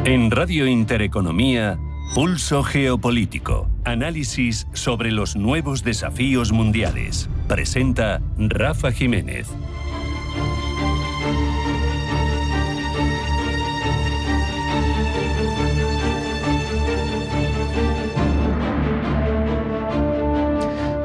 En Radio Intereconomía, Pulso Geopolítico. Análisis sobre los nuevos desafíos mundiales. Presenta Rafa Jiménez.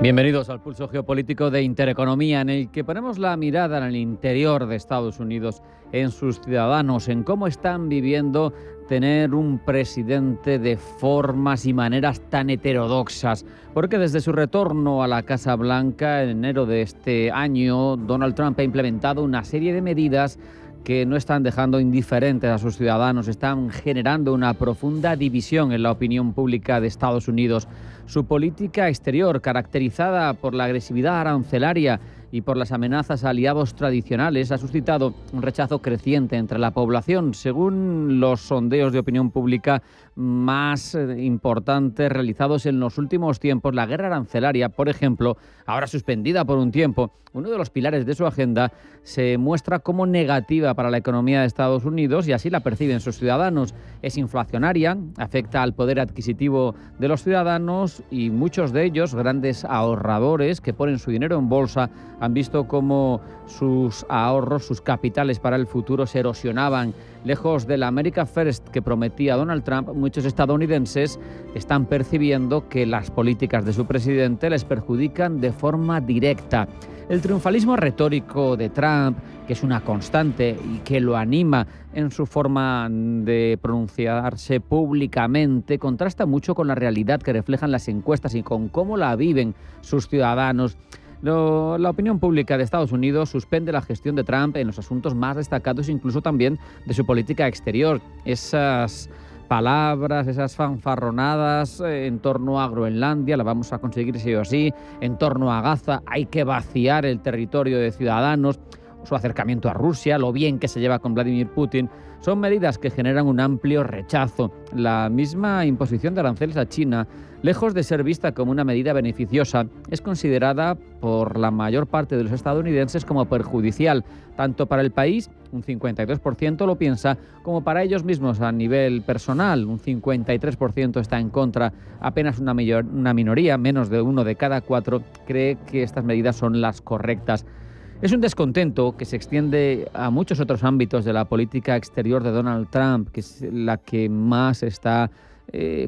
Bienvenidos al Pulso Geopolítico de Intereconomía, en el que ponemos la mirada en el interior de Estados Unidos, en sus ciudadanos, en cómo están viviendo tener un presidente de formas y maneras tan heterodoxas. Porque desde su retorno a la Casa Blanca en enero de este año, Donald Trump ha implementado una serie de medidas que no están dejando indiferentes a sus ciudadanos, están generando una profunda división en la opinión pública de Estados Unidos. Su política exterior, caracterizada por la agresividad arancelaria y por las amenazas a aliados tradicionales, ha suscitado un rechazo creciente entre la población. Según los sondeos de opinión pública más importantes realizados en los últimos tiempos, la guerra arancelaria, por ejemplo, ahora suspendida por un tiempo, uno de los pilares de su agenda, se muestra como negativa para la economía de Estados Unidos y así la perciben sus ciudadanos. Es inflacionaria, afecta al poder adquisitivo de los ciudadanos y muchos de ellos, grandes ahorradores que ponen su dinero en bolsa, han visto cómo sus ahorros, sus capitales para el futuro se erosionaban. Lejos de la America First que prometía Donald Trump, muchos estadounidenses están percibiendo que las políticas de su presidente les perjudican de forma directa. El triunfalismo retórico de Trump, que es una constante y que lo anima en su forma de pronunciarse públicamente, contrasta mucho con la realidad que reflejan las encuestas y con cómo la viven sus ciudadanos. La opinión pública de Estados Unidos suspende la gestión de Trump en los asuntos más destacados, incluso también de su política exterior. Esas palabras, esas fanfarronadas en torno a Groenlandia, la vamos a conseguir sí o sí, en torno a Gaza, hay que vaciar el territorio de ciudadanos, su acercamiento a Rusia, lo bien que se lleva con Vladimir Putin, son medidas que generan un amplio rechazo. La misma imposición de aranceles a China, lejos de ser vista como una medida beneficiosa, es considerada por la mayor parte de los estadounidenses como perjudicial, tanto para el país, un 52% lo piensa, como para ellos mismos a nivel personal, un 53% está en contra, apenas una minoría, menos de 1 de cada 4, cree que estas medidas son las correctas. Es un descontento que se extiende a muchos otros ámbitos de la política exterior de Donald Trump, que es la que más está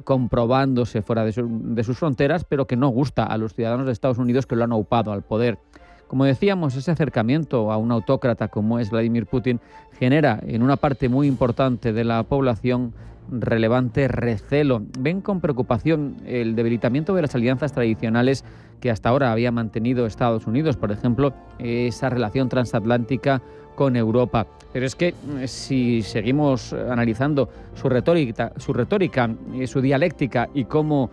comprobándose fuera de sus fronteras, pero que no gusta a los ciudadanos de Estados Unidos que lo han aupado al poder. Como decíamos, ese acercamiento a un autócrata como es Vladimir Putin genera en una parte muy importante de la población relevante recelo. Ven con preocupación el debilitamiento de las alianzas tradicionales que hasta ahora había mantenido Estados Unidos, por ejemplo, esa relación transatlántica con Europa. Pero es que si seguimos analizando su retórica, su dialéctica y cómo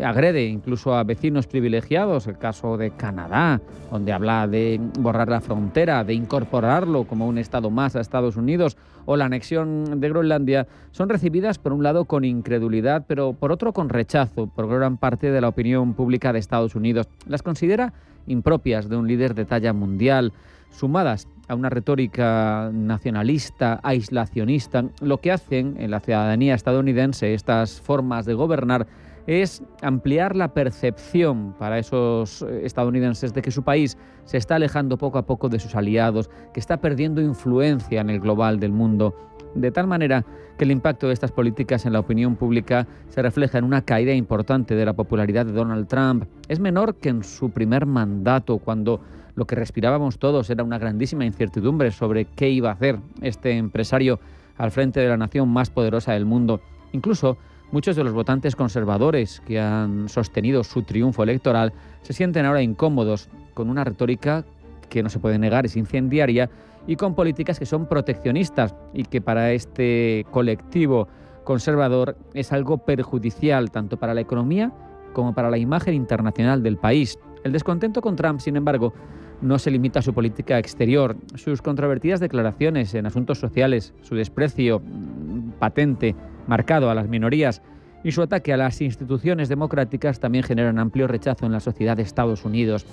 agrede incluso a vecinos privilegiados, el caso de Canadá, donde habla de borrar la frontera, de incorporarlo como un estado más a Estados Unidos, o la anexión de Groenlandia, son recibidas por un lado con incredulidad, pero por otro con rechazo por gran parte de la opinión pública de Estados Unidos. Las considera impropias de un líder de talla mundial, sumadas a una retórica nacionalista, aislacionista. Lo que hacen en la ciudadanía estadounidense estas formas de gobernar es ampliar la percepción para esos estadounidenses de que su país se está alejando poco a poco de sus aliados, que está perdiendo influencia en el global del mundo, de tal manera que el impacto de estas políticas en la opinión pública se refleja en una caída importante de la popularidad de Donald Trump. Es menor que en su primer mandato, cuando lo que respirábamos todos era una grandísima incertidumbre sobre qué iba a hacer este empresario al frente de la nación más poderosa del mundo. Incluso muchos de los votantes conservadores que han sostenido su triunfo electoral se sienten ahora incómodos con una retórica que no se puede negar, es incendiaria, y con políticas que son proteccionistas y que para este colectivo conservador es algo perjudicial tanto para la economía como para la imagen internacional del país. El descontento con Trump, sin embargo, no se limita a su política exterior. Sus controvertidas declaraciones en asuntos sociales, su desprecio patente, marcado a las minorías y su ataque a las instituciones democráticas también generan amplio rechazo en la sociedad de Estados Unidos.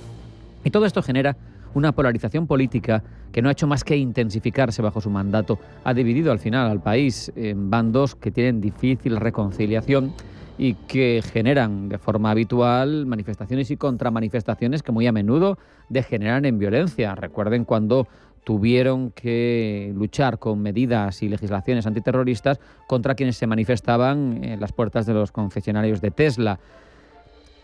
Y todo esto genera una polarización política que no ha hecho más que intensificarse bajo su mandato. Ha dividido al final al país en bandos que tienen difícil reconciliación y que generan de forma habitual manifestaciones y contramanifestaciones que muy a menudo degeneran en violencia. Recuerden cuando tuvieron que luchar con medidas y legislaciones antiterroristas contra quienes se manifestaban en las puertas de los concesionarios de Tesla.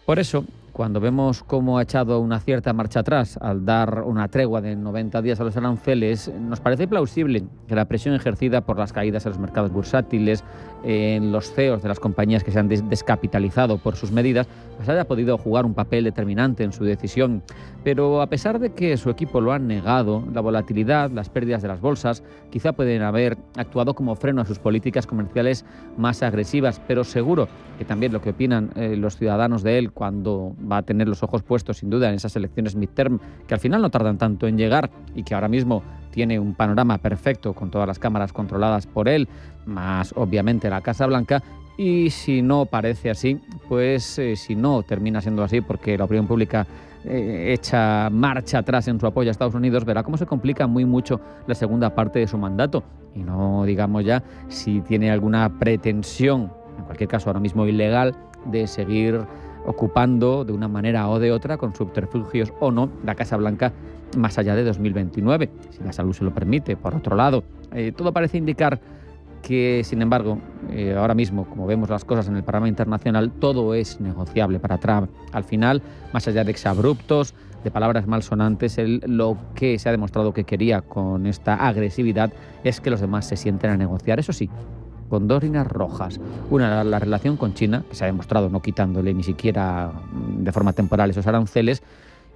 Por eso, cuando vemos cómo ha echado una cierta marcha atrás al dar una tregua de 90 días a los aranceles, nos parece plausible que la presión ejercida por las caídas en los mercados bursátiles, en los CEOs de las compañías que se han descapitalizado por sus medidas, pues haya podido jugar un papel determinante en su decisión. Pero a pesar de que su equipo lo ha negado, la volatilidad, las pérdidas de las bolsas, quizá pueden haber actuado como freno a sus políticas comerciales más agresivas, pero seguro que también lo que opinan los ciudadanos de él cuando va a tener los ojos puestos sin duda en esas elecciones midterm, que al final no tardan tanto en llegar y que ahora mismo tiene un panorama perfecto con todas las cámaras controladas por él, más obviamente la Casa Blanca. Y si no parece así, pues si no termina siendo así porque la opinión pública echa marcha atrás en su apoyo a Estados Unidos, verá cómo se complica muy mucho la segunda parte de su mandato. Y no digamos ya si tiene alguna pretensión, en cualquier caso ahora mismo ilegal, de seguir ocupando de una manera o de otra, con subterfugios o no, la Casa Blanca más allá de 2029, si la salud se lo permite. Por otro lado, todo parece indicar que, sin embargo, ahora mismo, como vemos las cosas en el panorama internacional, todo es negociable para Trump. Al final, más allá de exabruptos, de palabras malsonantes, lo que se ha demostrado que quería con esta agresividad es que los demás se sienten a negociar. Eso sí, con dos líneas rojas. Una, la relación con China, que se ha demostrado no quitándole ni siquiera de forma temporal esos aranceles,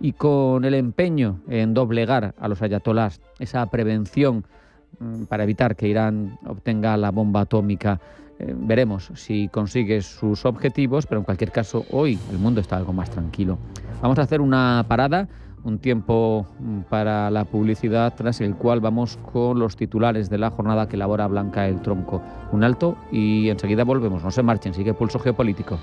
y con el empeño en doblegar a los ayatolás, esa prevención para evitar que Irán obtenga la bomba atómica. Veremos si consigue sus objetivos, pero en cualquier caso hoy el mundo está algo más tranquilo. Vamos a hacer una parada, un tiempo para la publicidad, tras el cual vamos con los titulares de la jornada que elabora Blanca El Tronco. Un alto y enseguida volvemos. No se marchen, sigue Pulso Geopolítico.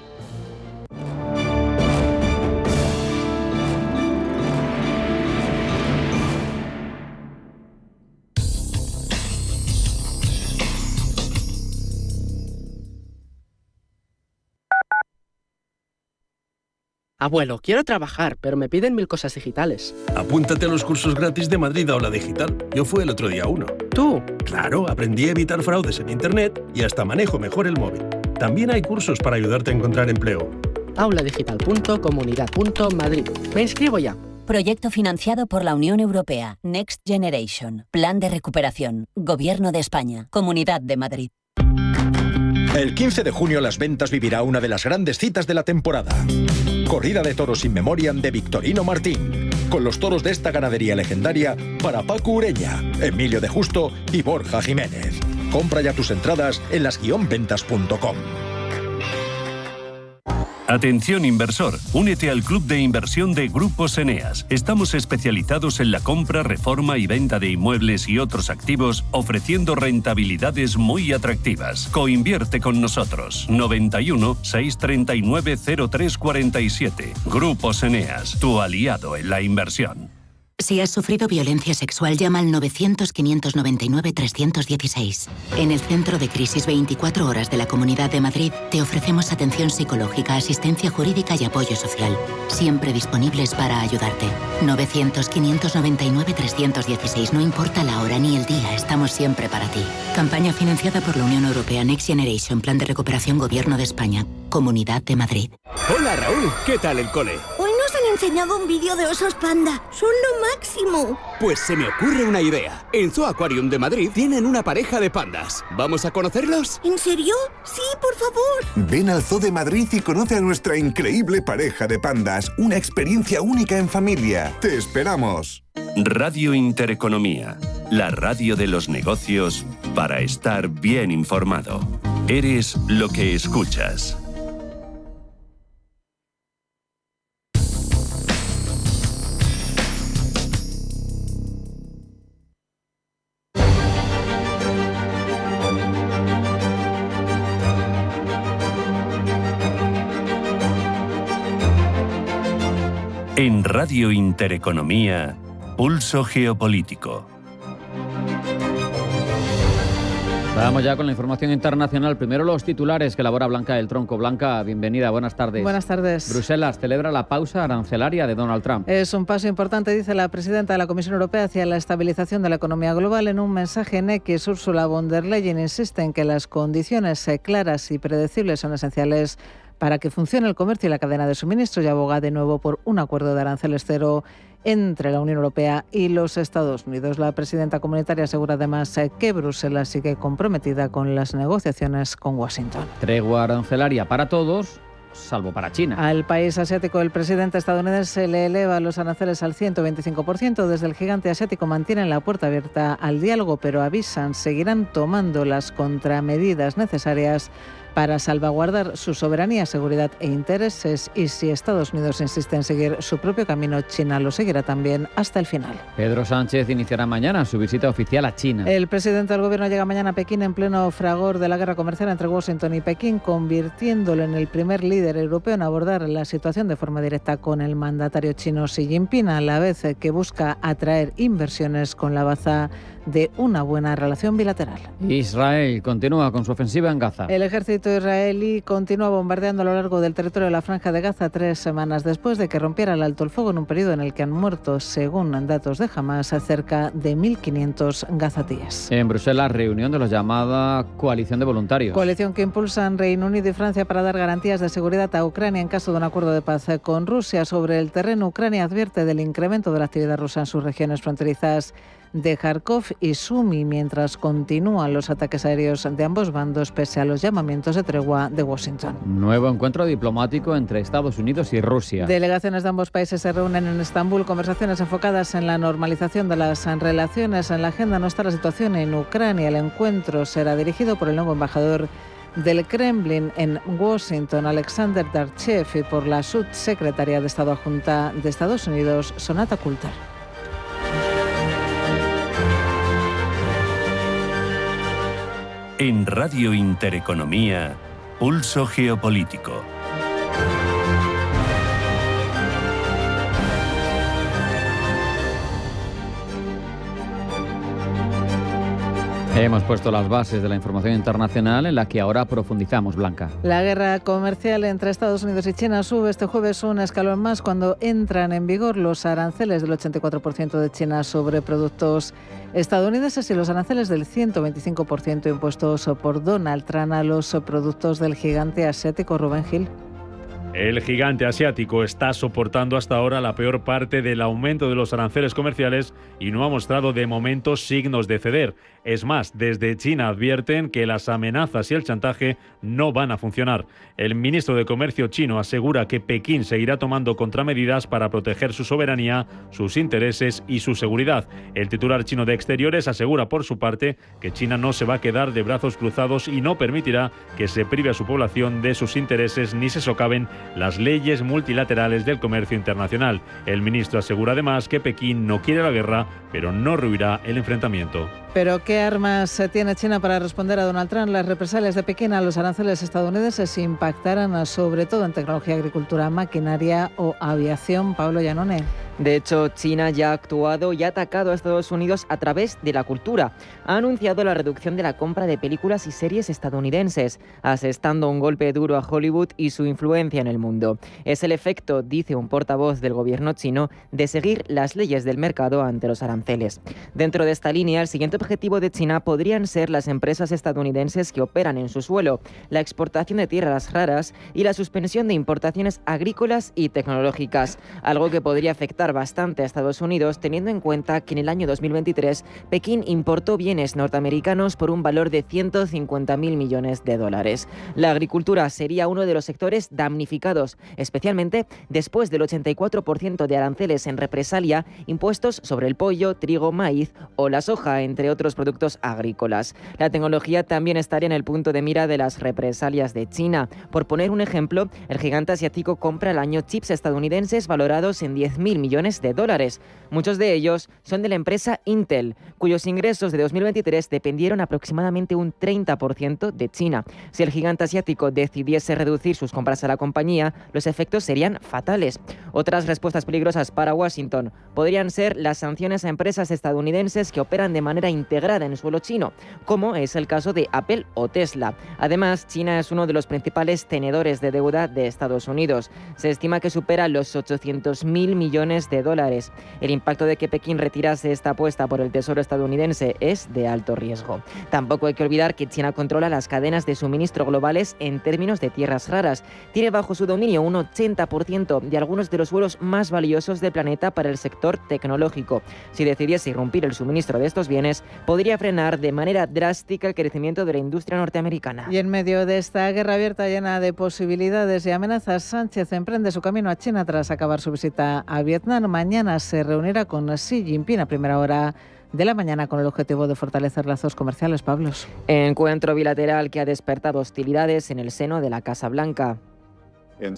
Abuelo, quiero trabajar, pero me piden 1000 cosas digitales. Apúntate a los cursos gratis de Madrid Aula Digital. Yo fui el otro día a uno. ¿Tú? Claro, aprendí a evitar fraudes en Internet y hasta manejo mejor el móvil. También hay cursos para ayudarte a encontrar empleo. auladigital.comunidad.madrid. Me inscribo ya. Proyecto financiado por la Unión Europea. Next Generation. Plan de recuperación. Gobierno de España. Comunidad de Madrid. El 15 de junio Las Ventas vivirá una de las grandes citas de la temporada. Corrida de toros in memoriam de Victorino Martín, con los toros de esta ganadería legendaria para Paco Ureña, Emilio de Justo y Borja Jiménez. Compra ya tus entradas en las-ventas.com. Atención inversor, únete al club de inversión de Grupos Eneas. Estamos especializados en la compra, reforma y venta de inmuebles y otros activos, ofreciendo rentabilidades muy atractivas. Coinvierte con nosotros. 91 639 0347. Grupos Eneas, tu aliado en la inversión. Si has sufrido violencia sexual, llama al 900-599-316. En el Centro de Crisis 24 Horas de la Comunidad de Madrid te ofrecemos atención psicológica, asistencia jurídica y apoyo social. Siempre disponibles para ayudarte. 900-599-316. No importa la hora ni el día, estamos siempre para ti. Campaña financiada por la Unión Europea Next Generation, Plan de Recuperación Gobierno de España, Comunidad de Madrid. Hola Raúl, ¿qué tal el cole? Hoy nos han enseñado un vídeo de osos panda. Son lo máximo. Pues se me ocurre una idea. En Zoo Aquarium de Madrid tienen una pareja de pandas. ¿Vamos a conocerlos? ¿En serio? Sí, por favor. Ven al Zoo de Madrid y conoce a nuestra increíble pareja de pandas. Una experiencia única en familia. Te esperamos. Radio Intereconomía, la radio de los negocios para estar bien informado. Eres lo que escuchas. En Radio Intereconomía, Pulso geopolítico. Vamos ya con la información internacional. Primero los titulares que elabora Blanca del Tronco. Blanca, bienvenida, buenas tardes. Buenas tardes. Bruselas celebra la pausa arancelaria de Donald Trump. Es un paso importante, dice la presidenta de la Comisión Europea, hacia la estabilización de la economía global. En un mensaje en X, Ursula von der Leyen insiste en que las condiciones claras y predecibles son esenciales para que funcione el comercio y la cadena de suministro, y aboga de nuevo por un acuerdo de aranceles cero entre la Unión Europea y los Estados Unidos. La presidenta comunitaria asegura además que Bruselas sigue comprometida con las negociaciones con Washington. Tregua arancelaria para todos, salvo para China. Al país asiático, el presidente estadounidense le eleva los aranceles al 125%. Desde el gigante asiático mantienen la puerta abierta al diálogo, pero avisan seguirán tomando las contramedidas necesarias para salvaguardar su soberanía, seguridad e intereses, y si Estados Unidos insiste en seguir su propio camino, China lo seguirá también hasta el final. Pedro Sánchez iniciará mañana su visita oficial a China. El presidente del gobierno llega mañana a Pekín en pleno fragor de la guerra comercial entre Washington y Pekín, convirtiéndolo en el primer líder europeo en abordar la situación de forma directa con el mandatario chino Xi Jinping, a la vez que busca atraer inversiones con la baza de una buena relación bilateral. Israel continúa con su ofensiva en Gaza. El ejército israelí continúa bombardeando a lo largo del territorio de la Franja de Gaza 3 semanas después de que rompiera el alto el fuego en un periodo en el que han muerto, según datos de Hamas, cerca de 1.500 gazatíes. En Bruselas, reunión de la llamada Coalición de Voluntarios. Coalición que impulsan Reino Unido y Francia para dar garantías de seguridad a Ucrania en caso de un acuerdo de paz con Rusia. Sobre el terreno, Ucrania advierte del incremento de la actividad rusa en sus regiones fronterizas de Kharkov y Sumy, mientras continúan los ataques aéreos de ambos bandos pese a los llamamientos de tregua de Washington. Nuevo encuentro diplomático entre Estados Unidos y Rusia. Delegaciones de ambos países se reúnen en Estambul, conversaciones enfocadas en la normalización de las relaciones. En la agenda no está la situación en Ucrania. El encuentro será dirigido por el nuevo embajador del Kremlin en Washington, Alexander Darchev, y por la subsecretaria de Estado adjunta de Estados Unidos, Sonata Coulter. En Radio Intereconomía, Pulso Geopolítico. Hemos puesto las bases de la información internacional en la que ahora profundizamos, Blanca. La guerra comercial entre Estados Unidos y China sube este jueves un escalón más cuando entran en vigor los aranceles del 84% de China sobre productos estadounidenses y los aranceles del 125% impuestos por Donald Trump a los productos del gigante asiático. Rubén Gil. El gigante asiático está soportando hasta ahora la peor parte del aumento de los aranceles comerciales y no ha mostrado de momento signos de ceder. Es más, desde China advierten que las amenazas y el chantaje no van a funcionar. El ministro de Comercio chino asegura que Pekín seguirá tomando contramedidas para proteger su soberanía, sus intereses y su seguridad. El titular chino de Exteriores asegura por su parte que China no se va a quedar de brazos cruzados y no permitirá que se prive a su población de sus intereses ni se socaven las leyes multilaterales del comercio internacional. El ministro asegura además que Pekín no quiere la guerra, pero no rehuirá el enfrentamiento. ¿Pero qué armas tiene China para responder a Donald Trump? Las represalias de Pekín a los aranceles estadounidenses impactarán sobre todo en tecnología, agricultura, maquinaria o aviación. Pablo Llanone. De hecho, China ya ha actuado y ha atacado a Estados Unidos a través de la cultura. Ha anunciado la reducción de la compra de películas y series estadounidenses, asestando un golpe duro a Hollywood y su influencia en el mundo. Es el efecto, dice un portavoz del gobierno chino, de seguir las leyes del mercado ante los aranceles. Dentro de esta línea, el siguiente objetivo de China podrían ser las empresas estadounidenses que operan en su suelo, la exportación de tierras raras y la suspensión de importaciones agrícolas y tecnológicas, algo que podría afectar bastante a Estados Unidos, teniendo en cuenta que en el año 2023 Pekín importó bienes norteamericanos por un valor de 150.000 millones de dólares. La agricultura sería uno de los sectores damnificados, especialmente después del 84% de aranceles en represalia impuestos sobre el pollo, trigo, maíz o la soja, entre otros productos agrícolas. La tecnología también estaría en el punto de mira de las represalias de China. Por poner un ejemplo, el gigante asiático compra al año chips estadounidenses valorados en $10.000 millones. Muchos de ellos son de la empresa Intel, cuyos ingresos de 2023 dependieron aproximadamente un 30% de China. Si el gigante asiático decidiese reducir sus compras a la compañía, los efectos serían fatales. Otras respuestas peligrosas para Washington podrían ser las sanciones a empresas estadounidenses que operan de manera integrada en suelo chino, como es el caso de Apple o Tesla. Además, China es uno de los principales tenedores de deuda de Estados Unidos. Se estima que supera los $800.000 millones. El impacto de que Pekín retirase esta apuesta por el Tesoro estadounidense es de alto riesgo. Tampoco hay que olvidar que China controla las cadenas de suministro globales en términos de tierras raras. Tiene bajo su dominio un 80% de algunos de los suelos más valiosos del planeta para el sector tecnológico. Si decidiese irrumpir el suministro de estos bienes, podría frenar de manera drástica el crecimiento de la industria norteamericana. Y en medio de esta guerra abierta llena de posibilidades y amenazas, Sánchez emprende su camino a China tras acabar su visita a Vietnam. Mañana se reunirá con Xi Jinping a primera hora de la mañana con el objetivo de fortalecer lazos comerciales. Pablos. Encuentro bilateral que ha despertado hostilidades en el seno de la Casa Blanca. El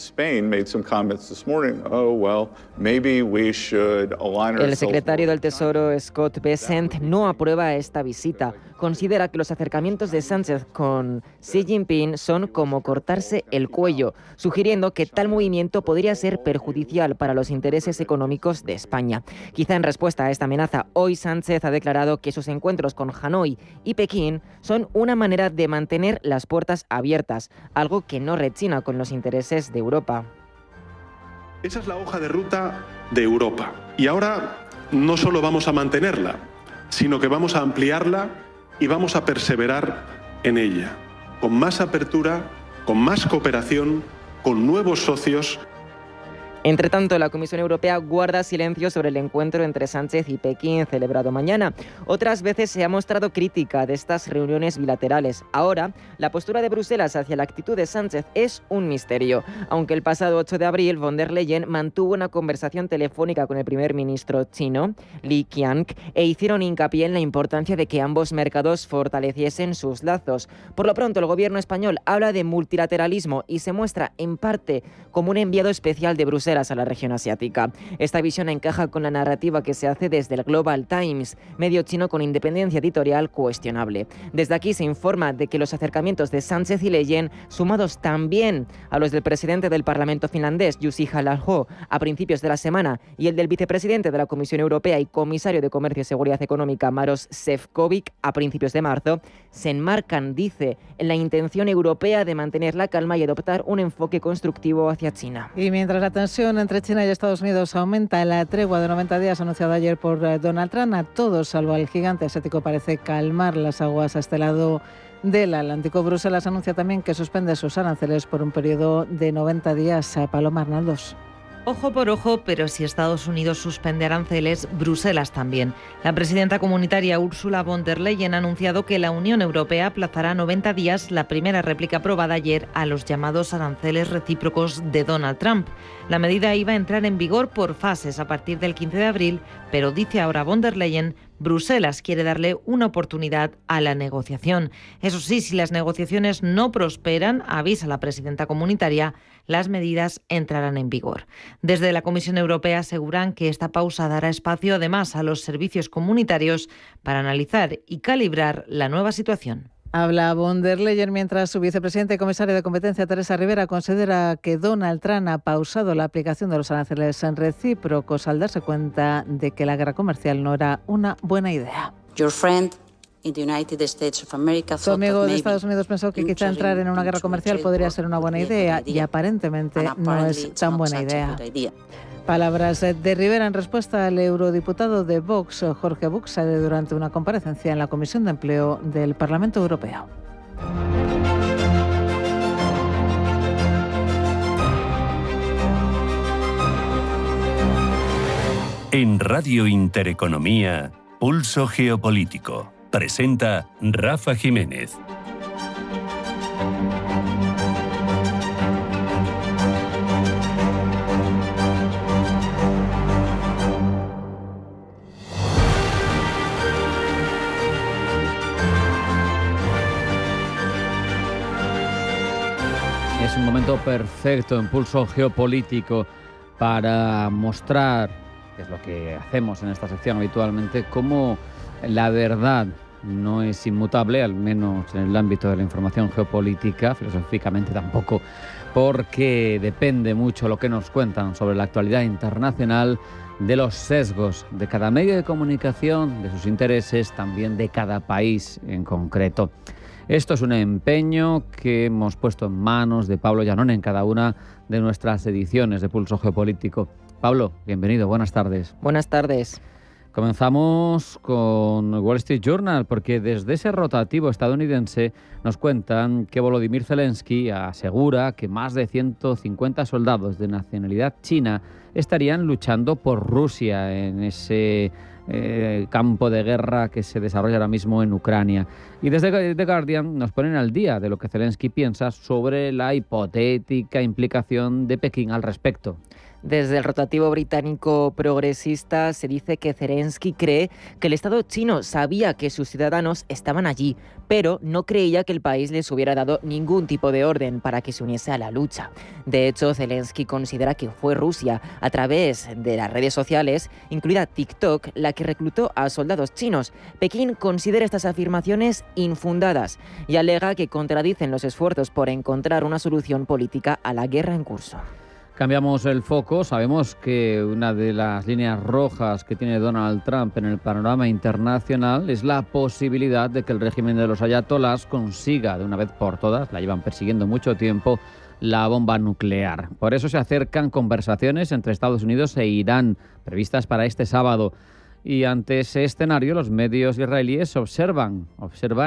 secretario del Tesoro, Scott Bessent, no aprueba esta visita. Considera que los acercamientos de Sánchez con Xi Jinping son como cortarse el cuello, sugiriendo que tal movimiento podría ser perjudicial para los intereses económicos de España. Quizá en respuesta a esta amenaza, hoy Sánchez ha declarado que sus encuentros con Hanoi y Pekín son una manera de mantener las puertas abiertas, algo que no rechina con los intereses de Europa. Esa es la hoja de ruta de Europa. Y ahora no solo vamos a mantenerla, sino que vamos a ampliarla y vamos a perseverar en ella, con más apertura, con más cooperación, con nuevos socios. Entre tanto, la Comisión Europea guarda silencio sobre el encuentro entre Sánchez y Pekín celebrado mañana. Otras veces se ha mostrado crítica de estas reuniones bilaterales. Ahora, la postura de Bruselas hacia la actitud de Sánchez es un misterio. Aunque el pasado 8 de abril von der Leyen mantuvo una conversación telefónica con el primer ministro chino, Li Qiang, e hicieron hincapié en la importancia de que ambos mercados fortaleciesen sus lazos. Por lo pronto, el gobierno español habla de multilateralismo y se muestra en parte como un enviado especial de Bruselas a la región asiática. Esta visión encaja con la narrativa que se hace desde el Global Times, medio chino con independencia editorial cuestionable. Desde aquí se informa de que los acercamientos de Sánchez y Leyen, sumados también a los del presidente del Parlamento finlandés, Jussi Halla-aho, a principios de la semana, y el del vicepresidente de la Comisión Europea y comisario de Comercio y Seguridad Económica, Maros Šefčovič, a principios de marzo, se enmarcan, dice, en la intención europea de mantener la calma y adoptar un enfoque constructivo hacia China. Y mientras la tensión entre China y Estados Unidos aumenta, la tregua de 90 días anunciada ayer por Donald Trump a todos, salvo al gigante asiático, parece calmar las aguas a este lado del Atlántico. Bruselas anuncia también que suspende sus aranceles por un periodo de 90 días. Paloma Arnaldos. Ojo por ojo, pero si Estados Unidos suspende aranceles, Bruselas también. La presidenta comunitaria Ursula von der Leyen ha anunciado que la Unión Europea aplazará 90 días la primera réplica aprobada ayer a los llamados aranceles recíprocos de Donald Trump. La medida iba a entrar en vigor por fases a partir del 15 de abril, pero dice ahora von der Leyen, Bruselas quiere darle una oportunidad a la negociación. Eso sí, si las negociaciones no prosperan, avisa la presidenta comunitaria, las medidas entrarán en vigor. Desde la Comisión Europea aseguran que esta pausa dará espacio además a los servicios comunitarios para analizar y calibrar la nueva situación. Habla von der Leyen mientras su vicepresidente y comisaria de competencia, Teresa Rivera, considera que Donald Trump ha pausado la aplicación de los aranceles recíprocos al darse cuenta de que la guerra comercial no era una buena idea. Su amigo de Estados Unidos pensó que quizá entrar en una guerra comercial podría ser una buena idea y aparentemente no es tan buena idea. Palabras de Rivera en respuesta al eurodiputado de Vox, Jorge Buxade, durante una comparecencia en la Comisión de Empleo del Parlamento Europeo. En Radio Intereconomía, Pulso Geopolítico. Presenta Rafa Jiménez. Es un momento perfecto, impulso geopolítico para mostrar, que es lo que hacemos en esta sección habitualmente, cómo la verdad no es inmutable, al menos en el ámbito de la información geopolítica, filosóficamente tampoco, porque depende mucho lo que nos cuentan sobre la actualidad internacional de los sesgos de cada medio de comunicación, de sus intereses, también de cada país en concreto. Esto es un empeño que hemos puesto en manos de Pablo Llanón en cada una de nuestras ediciones de Pulso Geopolítico. Pablo, bienvenido, buenas tardes. Buenas tardes. Comenzamos con Wall Street Journal, porque desde ese rotativo estadounidense nos cuentan que Volodymyr Zelensky asegura que más de 150 soldados de nacionalidad china estarían luchando por Rusia en ese campo de guerra que se desarrolla ahora mismo en Ucrania. Y desde The Guardian nos ponen al día de lo que Zelensky piensa sobre la hipotética implicación de Pekín al respecto. Desde el rotativo británico progresista se dice que Zelensky cree que el Estado chino sabía que sus ciudadanos estaban allí, pero no creía que el país les hubiera dado ningún tipo de orden para que se uniese a la lucha. De hecho, Zelensky considera que fue Rusia, a través de las redes sociales, incluida TikTok, la que reclutó a soldados chinos. Pekín considera estas afirmaciones infundadas y alega que contradicen los esfuerzos por encontrar una solución política a la guerra en curso. Cambiamos el foco. Sabemos que una de las líneas rojas que tiene Donald Trump en el panorama internacional es la posibilidad de que el régimen de los ayatolás consiga de una vez por todas, la llevan persiguiendo mucho tiempo, la bomba nuclear. Por eso se acercan conversaciones entre Estados Unidos e Irán, previstas para este sábado. Y ante ese escenario, los medios israelíes observan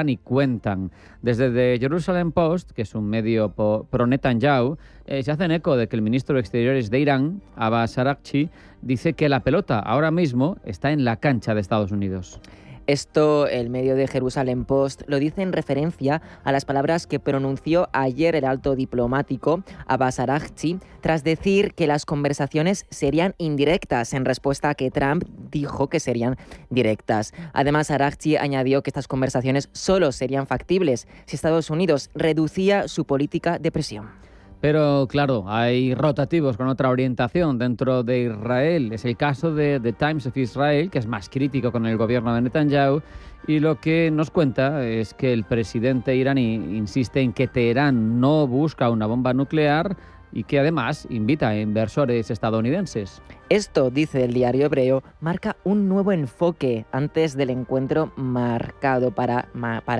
y cuentan. Desde The Jerusalem Post, que es un medio pro Netanyahu, se hacen eco de que el ministro de Exteriores de Irán, Abbas Araghchi, dice que la pelota ahora mismo está en la cancha de Estados Unidos. Esto, el medio de Jerusalem Post lo dice en referencia a las palabras que pronunció ayer el alto diplomático Abbas Araghchi tras decir que las conversaciones serían indirectas en respuesta a que Trump dijo que serían directas. Además, Araghchi añadió que estas conversaciones solo serían factibles si Estados Unidos reducía su política de presión. Pero claro, hay rotativos con otra orientación dentro de Israel. Es el caso de The Times of Israel, que es más crítico con el gobierno de Netanyahu, y lo que nos cuenta es que el presidente iraní insiste en que Teherán no busca una bomba nuclear y que además invita a inversores estadounidenses. Esto, dice el diario hebreo, marca un nuevo enfoque antes del encuentro marcado para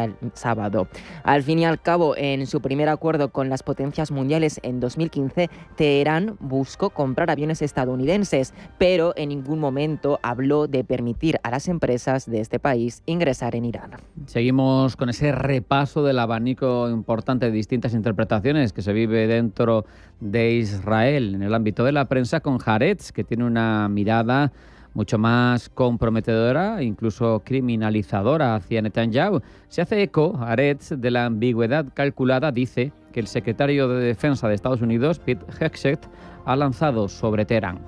el sábado. Al fin y al cabo, en su primer acuerdo con las potencias mundiales en 2015, Teherán buscó comprar aviones estadounidenses, pero en ningún momento habló de permitir a las empresas de este país ingresar en Irán. Seguimos con ese repaso del abanico importante de distintas interpretaciones que se vive dentro de Israel en el ámbito de la prensa, con Haaretz, que tiene una mirada mucho más comprometedora, incluso criminalizadora hacia Netanyahu. Se hace eco, Haaretz, de la ambigüedad calculada. Dice que el secretario de Defensa de Estados Unidos, Pete Hegseth, ha lanzado sobre Teherán.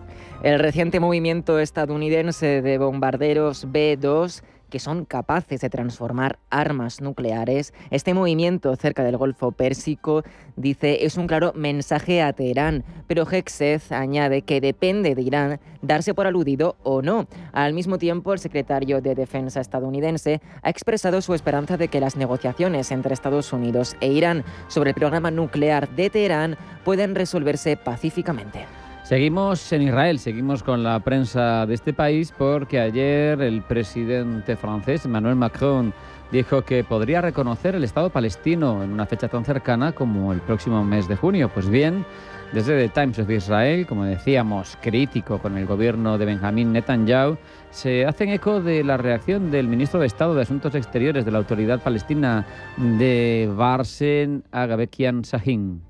El reciente movimiento estadounidense de bombarderos B-2, que son capaces de transformar armas nucleares, este movimiento cerca del Golfo Pérsico, dice, es un claro mensaje a Teherán, pero Hegseth añade que depende de Irán darse por aludido o no. Al mismo tiempo, el secretario de Defensa estadounidense ha expresado su esperanza de que las negociaciones entre Estados Unidos e Irán sobre el programa nuclear de Teherán puedan resolverse pacíficamente. Seguimos en Israel, seguimos con la prensa de este país, porque ayer el presidente francés, Emmanuel Macron, dijo que podría reconocer el Estado palestino en una fecha tan cercana como el próximo mes de junio. Pues bien, desde The Times of Israel, como decíamos, crítico con el gobierno de Benjamín Netanyahu, se hacen eco de la reacción del ministro de Estado de Asuntos Exteriores de la Autoridad Palestina de Barsem Agabekian Sahin.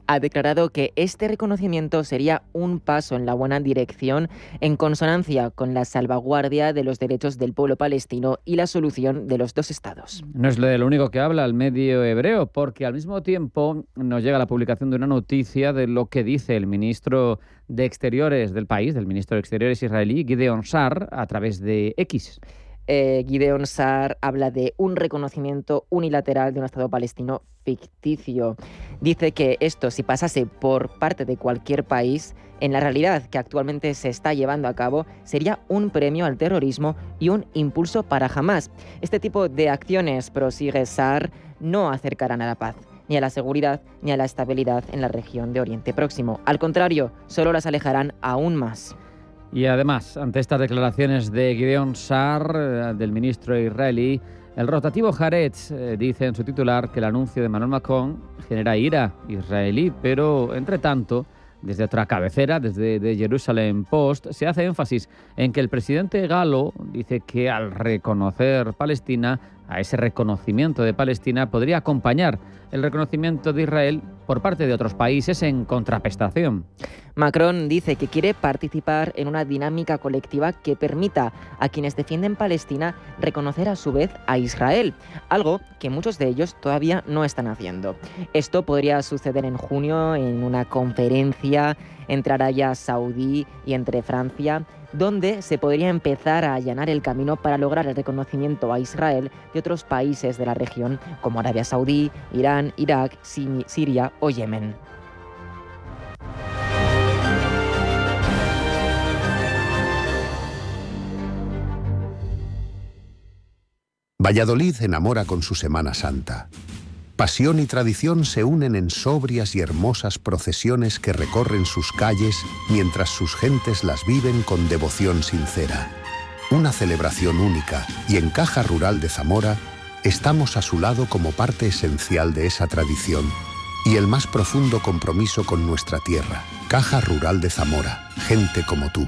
Ha declarado que este reconocimiento sería un paso en la buena dirección, en consonancia con la salvaguardia de los derechos del pueblo palestino y la solución de los dos estados. No es lo único que habla el medio hebreo, porque al mismo tiempo nos llega la publicación de una noticia de lo que dice el ministro de Exteriores del país, del ministro de Exteriores israelí, Gideon Sa'ar, a través de X. Gideon Sa'ar habla de un reconocimiento unilateral de un Estado palestino ficticio. Dice que esto, si pasase por parte de cualquier país, en la realidad que actualmente se está llevando a cabo, sería un premio al terrorismo y un impulso para Hamás. Este tipo de acciones, prosigue Sa'ar, no acercarán a la paz, ni a la seguridad, ni a la estabilidad en la región de Oriente Próximo. Al contrario, solo las alejarán aún más. Y además, ante estas declaraciones de Gideon Sa'ar, del ministro israelí, el rotativo Haaretz dice en su titular que el anuncio de Emmanuel Macron genera ira israelí, pero entre tanto, desde otra cabecera, desde The Jerusalem Post, se hace énfasis en que el presidente galo dice que al reconocer Palestina, a ese reconocimiento de Palestina, podría acompañar el reconocimiento de Israel por parte de otros países en contraprestación. Macron dice que quiere participar en una dinámica colectiva que permita a quienes defienden Palestina reconocer a su vez a Israel, algo que muchos de ellos todavía no están haciendo. Esto podría suceder en junio en una conferencia entre Arabia Saudí y entre Francia, donde se podría empezar a allanar el camino para lograr el reconocimiento a Israel de otros países de la región como Arabia Saudí, Irán, Irak, Siria o Yemen. Valladolid enamora con su Semana Santa. Pasión y tradición se unen en sobrias y hermosas procesiones que recorren sus calles mientras sus gentes las viven con devoción sincera. Una celebración única, y en Caja Rural de Zamora estamos a su lado como parte esencial de esa tradición y el más profundo compromiso con nuestra tierra. Caja Rural de Zamora, gente como tú.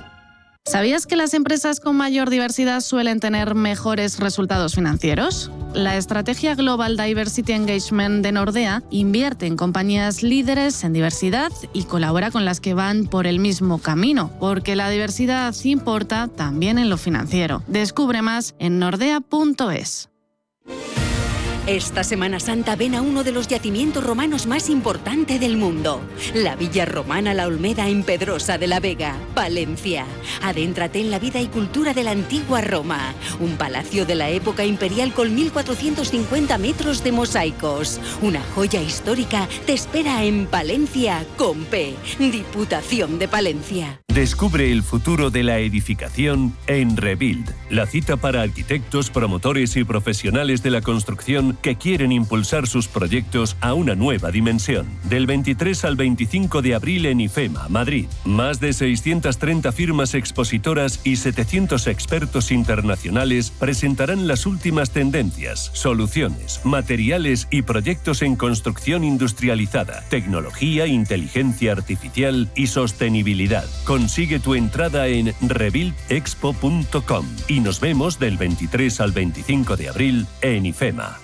¿Sabías que las empresas con mayor diversidad suelen tener mejores resultados financieros? La estrategia Global Diversity Engagement de Nordea invierte en compañías líderes en diversidad y colabora con las que van por el mismo camino, porque la diversidad importa también en lo financiero. Descubre más en nordea.es. Esta Semana Santa ven a uno de los yacimientos romanos más importantes del mundo, la Villa Romana La Olmeda en Pedrosa de la Vega, Palencia. Adéntrate en la vida y cultura de la antigua Roma, un palacio de la época imperial con 1.450 metros de mosaicos. Una joya histórica te espera en Palencia con P, Diputación de Palencia. Descubre el futuro de la edificación en Rebuild, la cita para arquitectos, promotores y profesionales de la construcción que quieren impulsar sus proyectos a una nueva dimensión. Del 23 al 25 de abril en IFEMA, Madrid. Más de 630 firmas expositoras y 700 expertos internacionales presentarán las últimas tendencias, soluciones, materiales y proyectos en construcción industrializada, tecnología, inteligencia artificial y sostenibilidad. Consigue tu entrada en rebuildexpo.com y nos vemos del 23 al 25 de abril en IFEMA.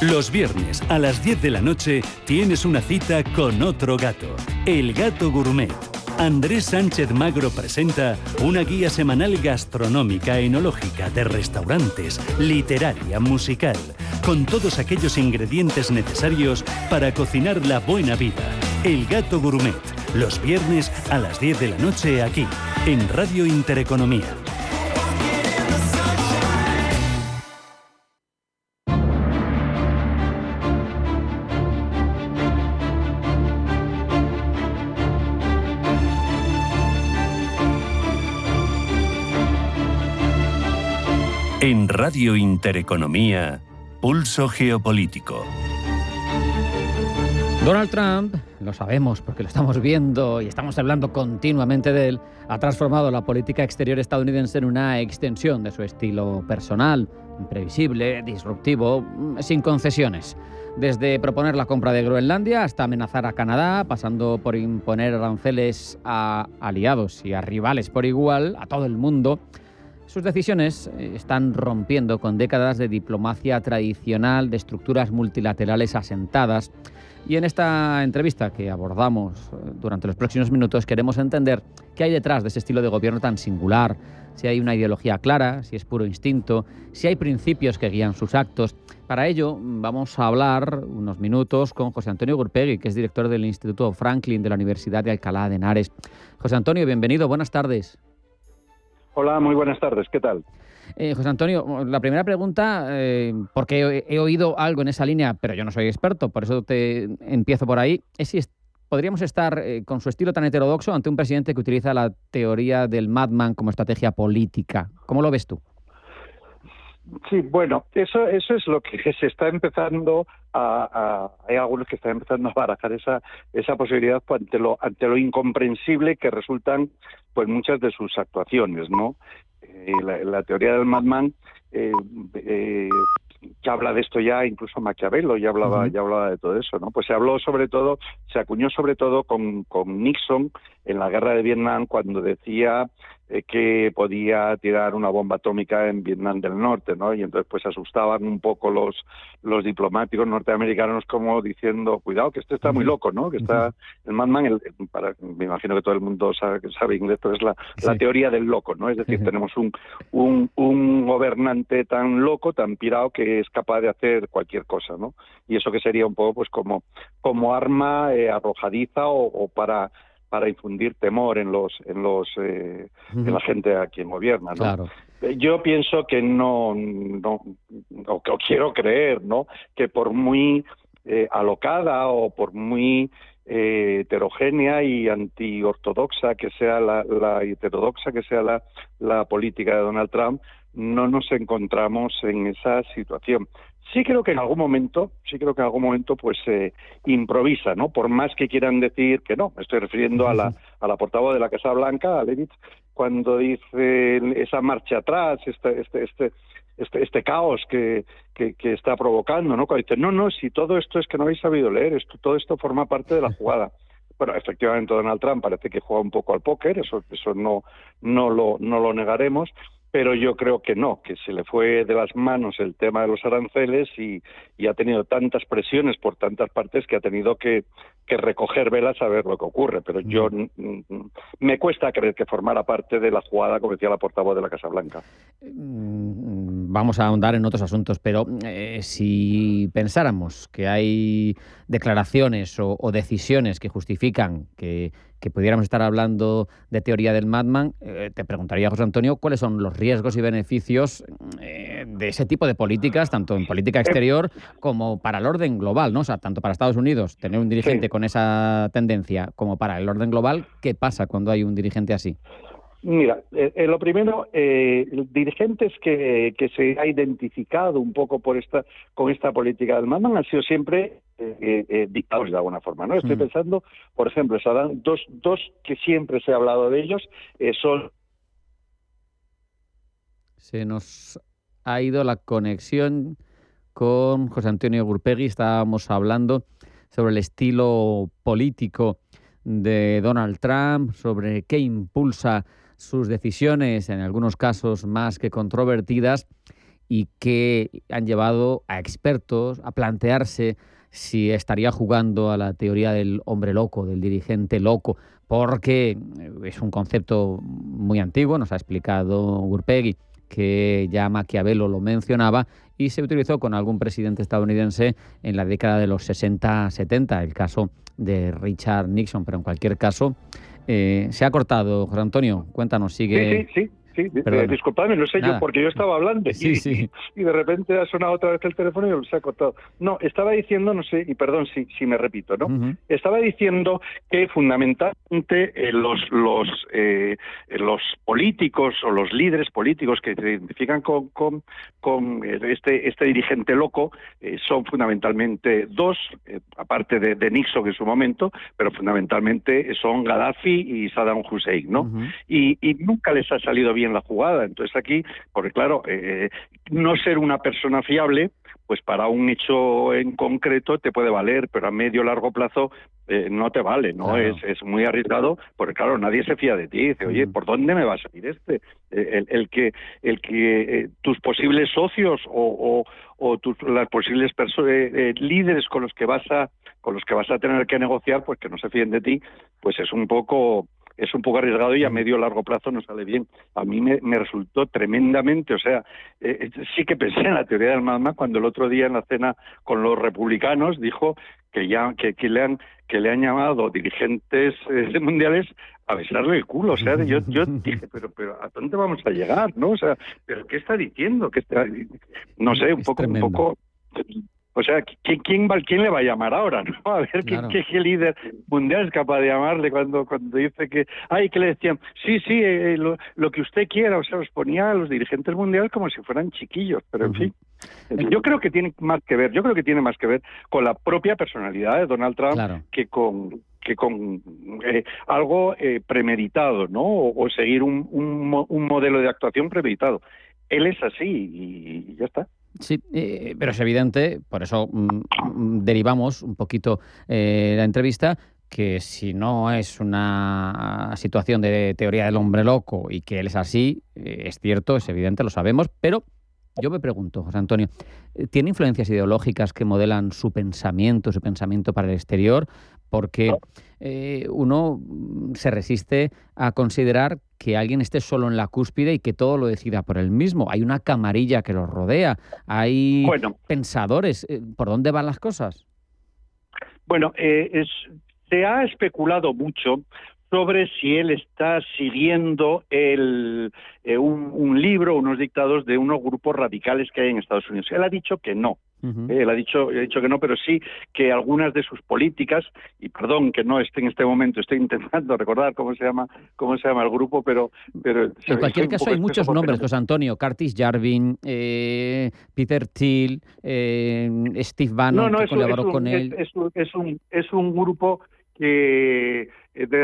Los viernes a las 10 de la noche tienes una cita con otro gato, El Gato Gourmet. Andrés Sánchez Magro presenta una guía semanal gastronómica, enológica, de restaurantes, literaria, musical, con todos aquellos ingredientes necesarios para cocinar la buena vida. El Gato Gourmet, los viernes a las 10 de la noche aquí, en Radio Intereconomía. En Radio Intereconomía, Pulso Geopolítico. Donald Trump, lo sabemos porque lo estamos viendo y estamos hablando continuamente de él, ha transformado la política exterior estadounidense en una extensión de su estilo personal, imprevisible, disruptivo, sin concesiones. Desde proponer la compra de Groenlandia hasta amenazar a Canadá, pasando por imponer aranceles a aliados y a rivales por igual, a todo el mundo. Sus decisiones están rompiendo con décadas de diplomacia tradicional, de estructuras multilaterales asentadas. Y en esta entrevista que abordamos durante los próximos minutos queremos entender qué hay detrás de ese estilo de gobierno tan singular, si hay una ideología clara, si es puro instinto, si hay principios que guían sus actos. Para ello vamos a hablar unos minutos con José Antonio Gurpegui, que es director del Instituto Franklin de la Universidad de Alcalá de Henares. José Antonio, bienvenido, buenas tardes. Hola, muy buenas tardes, ¿qué tal? José Antonio, la primera pregunta, porque he oído algo en esa línea, pero yo no soy experto, por eso te empiezo por ahí, es si podríamos estar con su estilo tan heterodoxo ante un presidente que utiliza la teoría del madman como estrategia política. ¿Cómo lo ves tú? Sí, bueno, eso es lo que se está empezando hay algunos que están empezando a barajar esa posibilidad ante lo incomprensible que resultan pues muchas de sus actuaciones, ¿no? La teoría del madman ya habla de esto ya, incluso Maquiavelo ya hablaba de todo eso, ¿no? Pues se acuñó sobre todo con Nixon en la guerra de Vietnam, cuando decía que podía tirar una bomba atómica en Vietnam del Norte, ¿no? Y entonces pues asustaban un poco los diplomáticos norteamericanos, como diciendo, cuidado, que esto está muy loco, ¿no? Que está el madman, me imagino que todo el mundo sabe inglés, pero es la teoría del loco, ¿no? Es decir, tenemos un gobernante tan loco, tan pirado, que es capaz de hacer cualquier cosa, ¿no? Y eso que sería un poco pues como arma arrojadiza o para infundir temor en la gente a quien gobierna, ¿no? Claro. Yo pienso que no, o quiero creer, ¿no? Que por muy alocada o por muy heterogénea y antiortodoxa que sea la heterodoxa que sea la política de Donald Trump, no nos encontramos en esa situación. Sí creo que en algún momento pues improvisa, ¿no? Por más que quieran decir que no. Me estoy refiriendo a la portavoz de la Casa Blanca, a Leavitt, cuando dice esa marcha atrás, este caos que está provocando, ¿no? Cuando dice, no, si todo esto es que no habéis sabido leer, todo esto forma parte de la jugada. Bueno, efectivamente Donald Trump parece que juega un poco al póker, eso no lo negaremos, pero yo creo que no, que se le fue de las manos el tema de los aranceles y ha tenido tantas presiones por tantas partes que ha tenido que recoger velas a ver lo que ocurre. Pero yo me cuesta creer que formara parte de la jugada, como decía la portavoz de la Casa Blanca. Vamos a ahondar en otros asuntos, pero si pensáramos que hay declaraciones o decisiones que justifican que pudiéramos estar hablando de teoría del madman, te preguntaría, José Antonio, ¿cuáles son los riesgos y beneficios de ese tipo de políticas, tanto en política exterior como para el orden global, ¿no? O sea, tanto para Estados Unidos, tener un dirigente con esa tendencia, como para el orden global, ¿qué pasa cuando hay un dirigente así? Mira, lo primero, dirigentes que se ha identificado un poco con esta política del madman han sido siempre dictadores de alguna forma, ¿no? Estoy pensando, por ejemplo, Saddam, dos que siempre se ha hablado de ellos son... Se nos ha ido la conexión con José Antonio Gurpegui. Estábamos hablando sobre el estilo político de Donald Trump, sobre qué impulsa sus decisiones, en algunos casos más que controvertidas, y que han llevado a expertos a plantearse si estaría jugando a la teoría del hombre loco, del dirigente loco, porque es un concepto muy antiguo, nos ha explicado Gurpegui, que ya Maquiavelo lo mencionaba y se utilizó con algún presidente estadounidense en la década de los 60-70, el caso de Richard Nixon, pero en cualquier caso se ha cortado. José Antonio, cuéntanos, sigue... Sí, disculpadme, no sé yo, porque yo estaba hablando y de repente ha sonado otra vez el teléfono y se ha cortado. No, estaba diciendo, no sé, y perdón si me repito, ¿no? Estaba diciendo que fundamentalmente los políticos o los líderes políticos que se identifican con este dirigente loco son fundamentalmente dos, aparte de Nixon en su momento, pero fundamentalmente son Gaddafi y Saddam Hussein, ¿no? Y nunca les ha salido bien la jugada. Entonces aquí, porque claro, no ser una persona fiable, pues para un hecho en concreto te puede valer, pero a medio o largo plazo no te vale, ¿no? Claro. Es muy arriesgado, porque claro, nadie se fía de ti. Dice, oye, ¿por dónde me va a salir este? El que tus posibles socios o las posibles líderes con los que vas a tener que negociar, pues que no se fíen de ti, pues es un poco arriesgado y a medio o largo plazo no sale bien. A mí me resultó tremendamente, o sea, sí que pensé en la teoría del madman cuando el otro día en la cena con los republicanos dijo que le han llamado dirigentes mundiales a besarle el culo. O sea, yo dije, pero ¿a dónde vamos a llegar? ¿No? O sea, ¿pero qué está diciendo? No sé, un poco. O sea, ¿quién le va a llamar ahora? ¿No? A ver claro. ¿qué líder mundial es capaz de llamarle cuando dice que le decían, sí, lo que usted quiera. O sea, los ponía a los dirigentes mundiales como si fueran chiquillos, pero en fin. Yo creo que tiene más que ver con la propia personalidad de Donald Trump claro. que con algo premeditado, ¿no? O seguir un modelo de actuación premeditado. Él es así y ya está. Sí, pero es evidente, por eso derivamos un poquito la entrevista, que si no es una situación de teoría del hombre loco y que él es así, es cierto, es evidente, lo sabemos, pero yo me pregunto, José Antonio, ¿tiene influencias ideológicas que modelan su pensamiento para el exterior? Porque uno se resiste a considerar que alguien esté solo en la cúspide y que todo lo decida por él mismo. Hay una camarilla que los rodea, hay pensadores. ¿Por dónde van las cosas? Bueno, se ha especulado mucho sobre si él está siguiendo un libro, unos dictados de unos grupos radicales que hay en Estados Unidos. Él ha dicho que no. Él ha dicho que no, pero sí que algunas de sus políticas, y perdón que no esté en este momento, estoy intentando recordar cómo se llama el grupo, pero en cualquier caso hay muchos nombres, José Antonio: Curtis Jarvin, Peter Thiel, Steve Bannon, que colaboró con él. Es un grupo de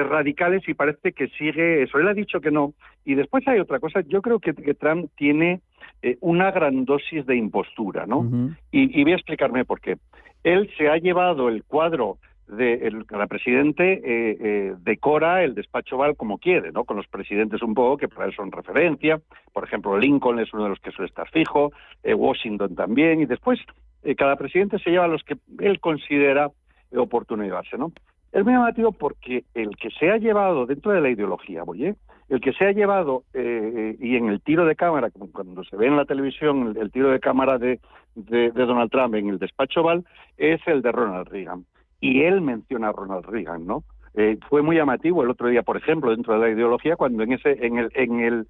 radicales y parece que sigue eso. Él ha dicho que no. Y después hay otra cosa. Yo creo que Trump tiene una gran dosis de impostura, ¿no? Y voy a explicarme por qué. Él se ha llevado el cuadro la presidente decora el despacho Oval como quiere, ¿no? Con los presidentes un poco que para él son referencia. Por ejemplo, Lincoln es uno de los que suele estar fijo, Washington también, y después cada presidente se lleva a los que él considera oportuno llevarse, ¿no? Es muy llamativo porque el que se ha llevado dentro de la ideología, el que se ha llevado, y en el tiro de cámara, cuando se ve en la televisión el tiro de cámara de Donald Trump en el despacho Oval, es el de Ronald Reagan. Y él menciona a Ronald Reagan, ¿no? Fue muy llamativo el otro día, por ejemplo, dentro de la ideología, cuando en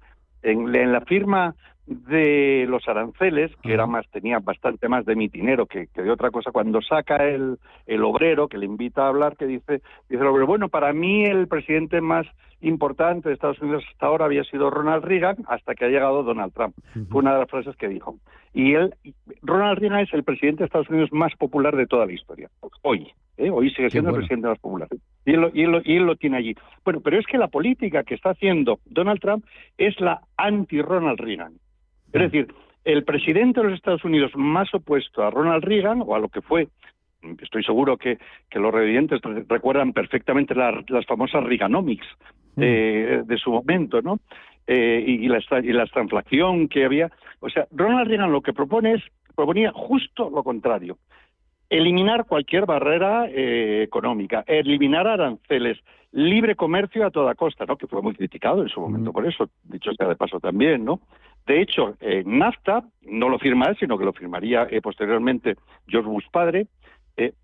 la firma de los aranceles, que tenía bastante más de mitinero que de otra cosa, cuando saca el obrero que le invita a hablar, que dice el obrero, bueno, para mí el presidente más importante de Estados Unidos hasta ahora había sido Ronald Reagan, hasta que ha llegado Donald Trump. Fue una de las frases que dijo. Y Ronald Reagan es el presidente de Estados Unidos más popular de toda la historia. Hoy sigue siendo el presidente más popular. Y él lo tiene allí. Bueno, pero es que la política que está haciendo Donald Trump es la anti-Ronald Reagan. Es decir, el presidente de los Estados Unidos más opuesto a Ronald Reagan, o a lo que fue, estoy seguro que los revidentes recuerdan perfectamente las famosas Reaganomics de su momento, ¿no? Y la estanflación que había. O sea, Ronald Reagan lo que proponía justo lo contrario. Eliminar cualquier barrera económica, eliminar aranceles, libre comercio a toda costa, ¿no? Que fue muy criticado en su momento por eso, dicho sea de paso también, ¿no? De hecho, NAFTA no lo firma él, sino que lo firmaría posteriormente George Bush padre,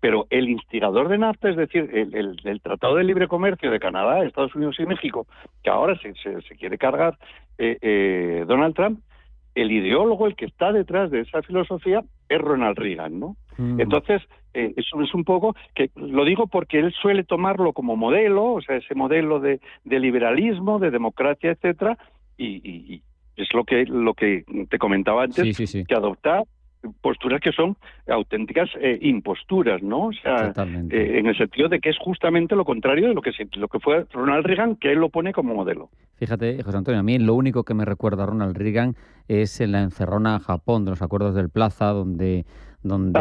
pero el instigador de NAFTA, es decir, el Tratado de Libre Comercio de Canadá, Estados Unidos y México, que ahora se quiere cargar Donald Trump, el ideólogo, el que está detrás de esa filosofía, es Ronald Reagan, ¿no? Entonces, eso es un poco, que lo digo porque él suele tomarlo como modelo, o sea, ese modelo de liberalismo, de democracia, etcétera, y es lo que te comentaba antes, que adoptar posturas que son auténticas imposturas, ¿no? O sea, en el sentido de que es justamente lo contrario de lo que fue Ronald Reagan, que él lo pone como modelo. Fíjate, José Antonio, a mí lo único que me recuerda a Ronald Reagan es en la encerrona a Japón de los acuerdos del Plaza, donde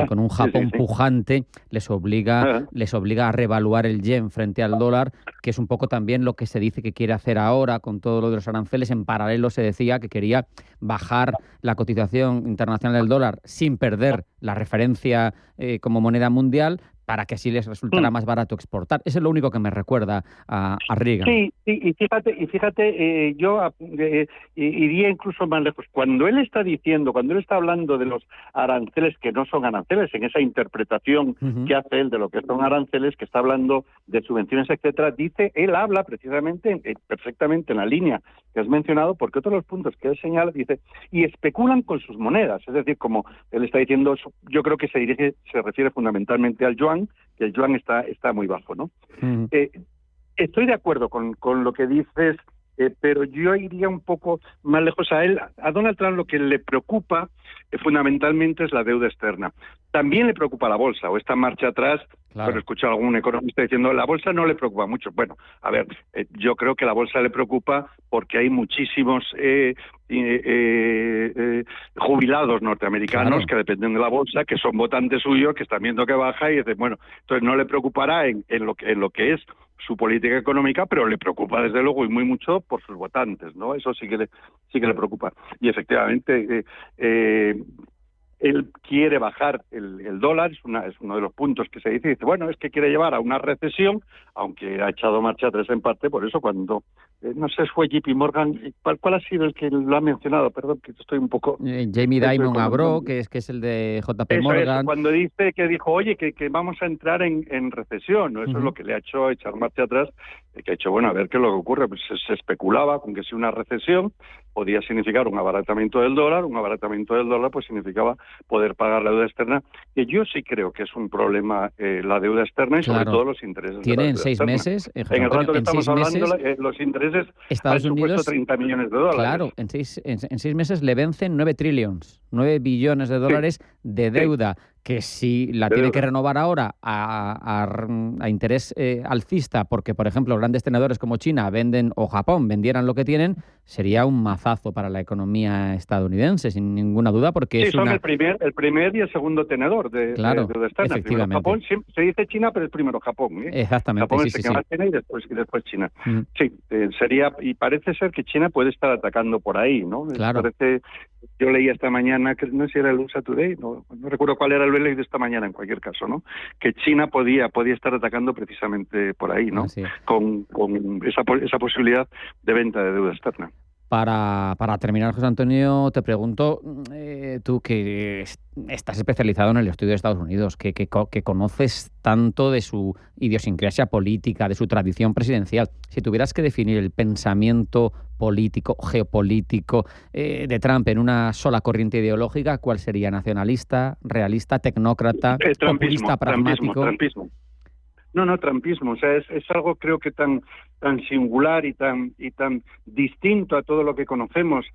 con un Japón pujante les obliga a revaluar el yen frente al dólar, que es un poco también lo que se dice que quiere hacer ahora con todo lo de los aranceles. En paralelo se decía que quería bajar la cotización internacional del dólar sin perder la referencia como moneda mundial, para que así les resultara más barato exportar. Eso es lo único que me recuerda a Reagan. Sí, y fíjate, yo iría incluso más lejos. Cuando él está hablando de los aranceles que no son aranceles, en esa interpretación que hace él de lo que son aranceles, que está hablando de subvenciones, etcétera, él habla precisamente, perfectamente en la línea que has mencionado, porque otro de los puntos que él señala, dice, y especulan con sus monedas. Es decir, como él está diciendo, yo creo que se refiere fundamentalmente al yuan, que el yuan está muy bajo, ¿no? Estoy de acuerdo con lo que dices, pero yo iría un poco más lejos. A Donald Trump lo que le preocupa fundamentalmente es la deuda externa. También le preocupa la bolsa, o esta marcha atrás. Claro. Pero he escuchado a algún economista diciendo la bolsa no le preocupa mucho. Bueno, a ver, yo creo que la bolsa le preocupa porque hay muchísimos jubilados norteamericanos que dependen de la bolsa, que son votantes suyos, que están viendo que baja y dicen, bueno, entonces no le preocupará en lo que es su política económica, pero le preocupa desde luego y muy mucho por sus votantes, ¿no? Eso sí que le preocupa. Y efectivamente él quiere bajar el dólar, es uno de los puntos que se dice, bueno, es que quiere llevar a una recesión, aunque ha echado marcha atrás en parte, por eso cuando, no sé, fue JP Morgan, ¿cuál ha sido el que lo ha mencionado? Perdón, que estoy un poco... Jamie Dimon habló, que es el de JP Morgan. Eso, cuando dijo, oye, que vamos a entrar en recesión, ¿no? Eso es lo que le ha hecho echar marcha atrás, que ha hecho, bueno, a ver qué es lo que ocurre. Pues se especulaba con que si una recesión podía significar un abaratamiento del dólar pues significaba poder pagar la deuda externa, que yo sí creo que es un problema la deuda externa y sobre todo los intereses. Tienen 6 meses. En el rato que estamos hablando, los intereses Estados han Unidos, supuesto 30 millones de dólares. Claro, en 6 meses le vencen 9 trillions, 9 billones de dólares de deuda, que si la tiene que renovar ahora a interés alcista, porque, por ejemplo, grandes tenedores como China venden o Japón vendieran lo que tienen, sería un mazazo para la economía estadounidense, sin ninguna duda, porque son el primer y el segundo tenedor de deuda externa. Efectivamente. Japón, se dice China, pero es primero Japón. Exactamente. Japón es el que más tiene y después China. Sí, sería, y parece ser que China puede estar atacando por ahí, ¿no? Claro. Yo leí esta mañana, que no sé si era el USA Today, no recuerdo cuál era el ley de esta mañana en cualquier caso, ¿no? Que China podía estar atacando precisamente por ahí, ¿no? Con esa posibilidad de venta de deuda externa. Para terminar, José Antonio, te pregunto, tú que estás especializado en el estudio de Estados Unidos, que conoces tanto de su idiosincrasia política, de su tradición presidencial, si tuvieras que definir el pensamiento político, geopolítico de Trump en una sola corriente ideológica, ¿cuál sería? ¿Nacionalista, realista, tecnócrata, populista, pragmático? Trumpismo. No, trumpismo. O sea, es algo creo que tan singular y tan distinto a todo lo que conocemos,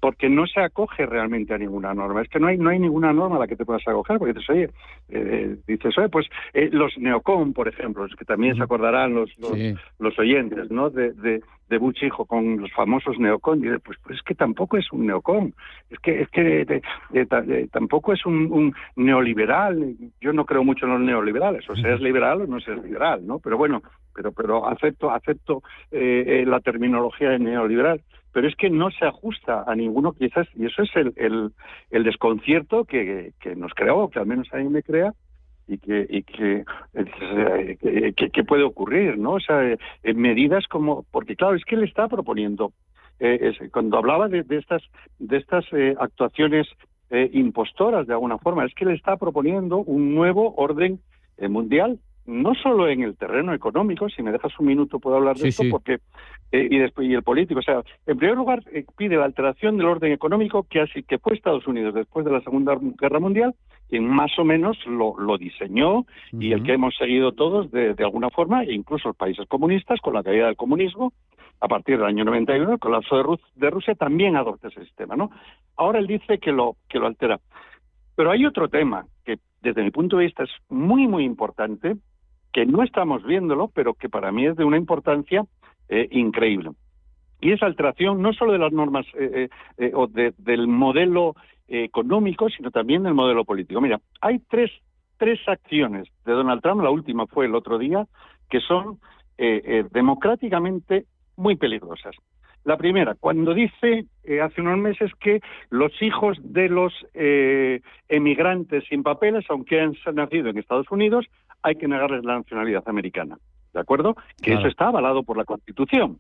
porque no se acoge realmente a ninguna norma. Es que no hay ninguna norma a la que te puedas acoger, porque dices, pues los neocon, por ejemplo, es que también se acordarán los oyentes, ¿no? De Bush hijo con los famosos neocon, y pues es que tampoco es un neocon, es que tampoco es un neoliberal. Yo no creo mucho en los neoliberales, o seas liberal o no seas liberal, ¿no? Pero bueno, pero acepto la terminología de neoliberal, pero es que no se ajusta a ninguno, quizás, y eso es el desconcierto que nos crea, o que al menos a mí me crea, y que puede ocurrir, ¿no? O sea, medidas como, porque claro, es que él está proponiendo, cuando hablaba de estas actuaciones impostoras de alguna forma, es que él está proponiendo un nuevo orden mundial, no solo en el terreno económico. Si me dejas un minuto puedo hablar de esto, porque y el político. O sea, en primer lugar pide la alteración del orden económico que fue Estados Unidos después de la Segunda Guerra Mundial, quien más o menos lo diseñó y el que hemos seguido todos de alguna forma, e incluso los países comunistas con la caída del comunismo a partir del año 91, el colapso de Rusia, también adopta ese sistema, ¿no? Ahora él dice que lo altera. Pero hay otro tema que desde mi punto de vista es muy, muy importante, que no estamos viéndolo, pero que para mí es de una importancia increíble. Y es alteración no solo de las normas o del modelo económico, sino también del modelo político. Mira, hay tres acciones de Donald Trump, la última fue el otro día, que son democráticamente muy peligrosas. La primera, cuando dice hace unos meses que los hijos de los emigrantes sin papeles, aunque han nacido en Estados Unidos, hay que negarles la nacionalidad americana, ¿de acuerdo? Que Claro. eso está avalado por la Constitución.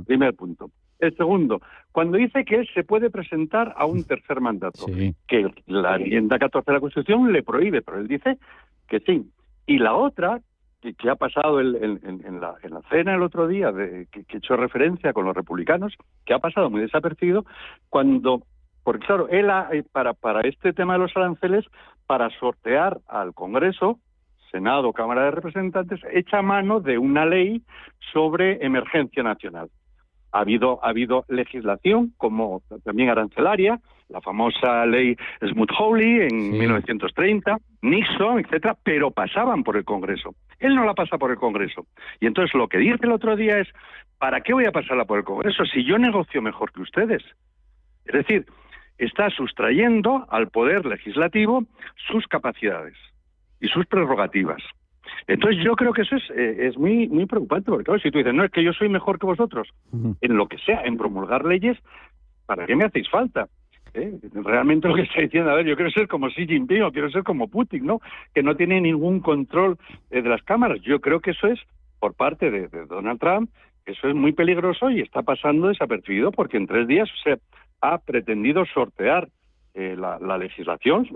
Primer punto. El segundo, cuando dice que él se puede presentar a un tercer mandato, que la enmienda 14 de la Constitución le prohíbe, pero él dice que sí. Y la otra, que ha pasado en la cena el otro día, que he hecho referencia con los republicanos, que ha pasado muy desapercibido, porque claro, él para este tema de los aranceles, para sortear al Congreso, Senado, Cámara de Representantes, echa mano de una ley sobre emergencia nacional. Ha habido legislación, como también arancelaria, la famosa ley Smoot-Hawley en 1930, Nixon, etcétera, pero pasaban por el Congreso. Él no la pasa por el Congreso. Y entonces lo que dice el otro día es, ¿para qué voy a pasarla por el Congreso si yo negocio mejor que ustedes? Es decir, está sustrayendo al Poder Legislativo sus capacidades y sus prerrogativas. Entonces yo creo que eso es muy muy preocupante, porque claro, si tú dices, no, es que yo soy mejor que vosotros, en lo que sea, en promulgar leyes, ¿para qué me hacéis falta? Realmente lo que está diciendo, a ver, yo quiero ser como Xi Jinping o quiero ser como Putin, ¿no? Que no tiene ningún control de las cámaras. Yo creo que eso es, por parte de Donald Trump, eso es muy peligroso y está pasando desapercibido porque en 3 días se ha pretendido sortear la legislación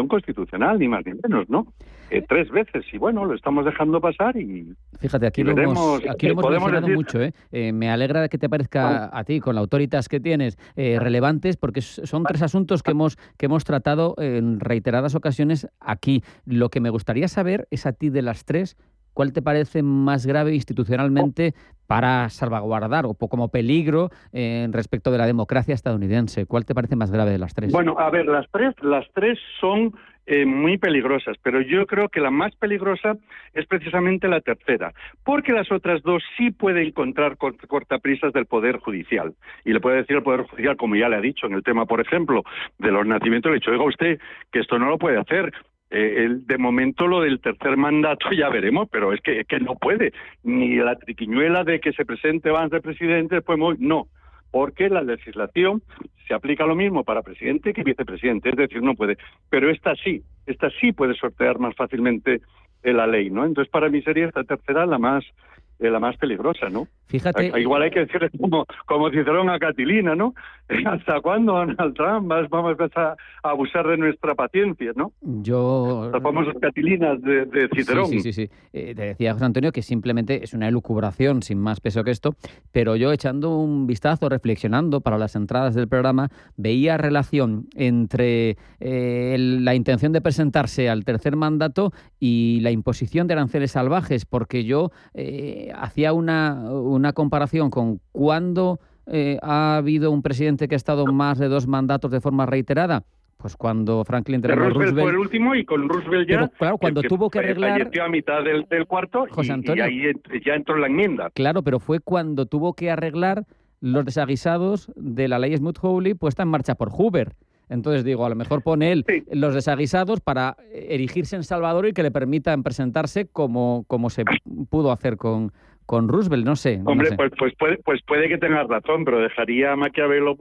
constitucional, ni más ni menos, ¿no? 3 veces, y bueno, lo estamos dejando pasar y... Fíjate, aquí lo hemos mencionado mucho, ¿eh? Me alegra que te parezca a ti, con la autoritas que tienes, relevantes, porque son 3 asuntos que hemos tratado en reiteradas ocasiones aquí. Lo que me gustaría saber es a ti de las 3, ¿cuál te parece más grave institucionalmente para salvaguardar o como peligro respecto de la democracia estadounidense? ¿Cuál te parece más grave de las 3? Bueno, a ver, las tres son muy peligrosas, pero yo creo que la más peligrosa es precisamente la tercera, porque las otras 2 sí pueden encontrar cortaprisas del Poder Judicial. Y le puede decir al Poder Judicial, como ya le ha dicho en el tema, por ejemplo, de los nacimientos, le ha dicho, oiga usted, que esto no lo puede hacer. De momento lo del tercer mandato ya veremos, pero es que no puede. Ni la triquiñuela de que se presente antes de presidente, después no. Porque la legislación se aplica lo mismo para presidente que vicepresidente, es decir, no puede. Pero esta sí puede sortear más fácilmente la ley, ¿no? Entonces, para mí sería esta tercera la más peligrosa, ¿no? Fíjate... Igual hay que decirle como Cicerón a Catilina, ¿no? ¿Hasta cuándo, Donald Trump, vamos a abusar de nuestra paciencia, no? Las famosas Catilinas de Cicerón. Sí. Te decía José Antonio que simplemente es una elucubración sin más peso que esto, pero yo echando un vistazo, reflexionando para las entradas del programa, veía relación entre la intención de presentarse al tercer mandato y la imposición de aranceles salvajes, porque yo hacía una comparación con cuándo ha habido un presidente que ha estado más de 2 mandatos de forma reiterada. Pues cuando Franklin Delano Roosevelt fue el último y con Roosevelt ya... Pero, claro, cuando tuvo que arreglar... Falleció a mitad del cuarto José Antonio, y ahí ya entró la enmienda. Claro, pero fue cuando tuvo que arreglar los desaguisados de la ley Smoot-Hawley puesta en marcha por Hoover. Entonces digo, a lo mejor pone él los desaguisados para erigirse en Salvador y que le permitan presentarse como se pudo hacer con Roosevelt, no sé. Hombre, no sé. Pues puede que tengas razón, pero dejaría a Maquiavelo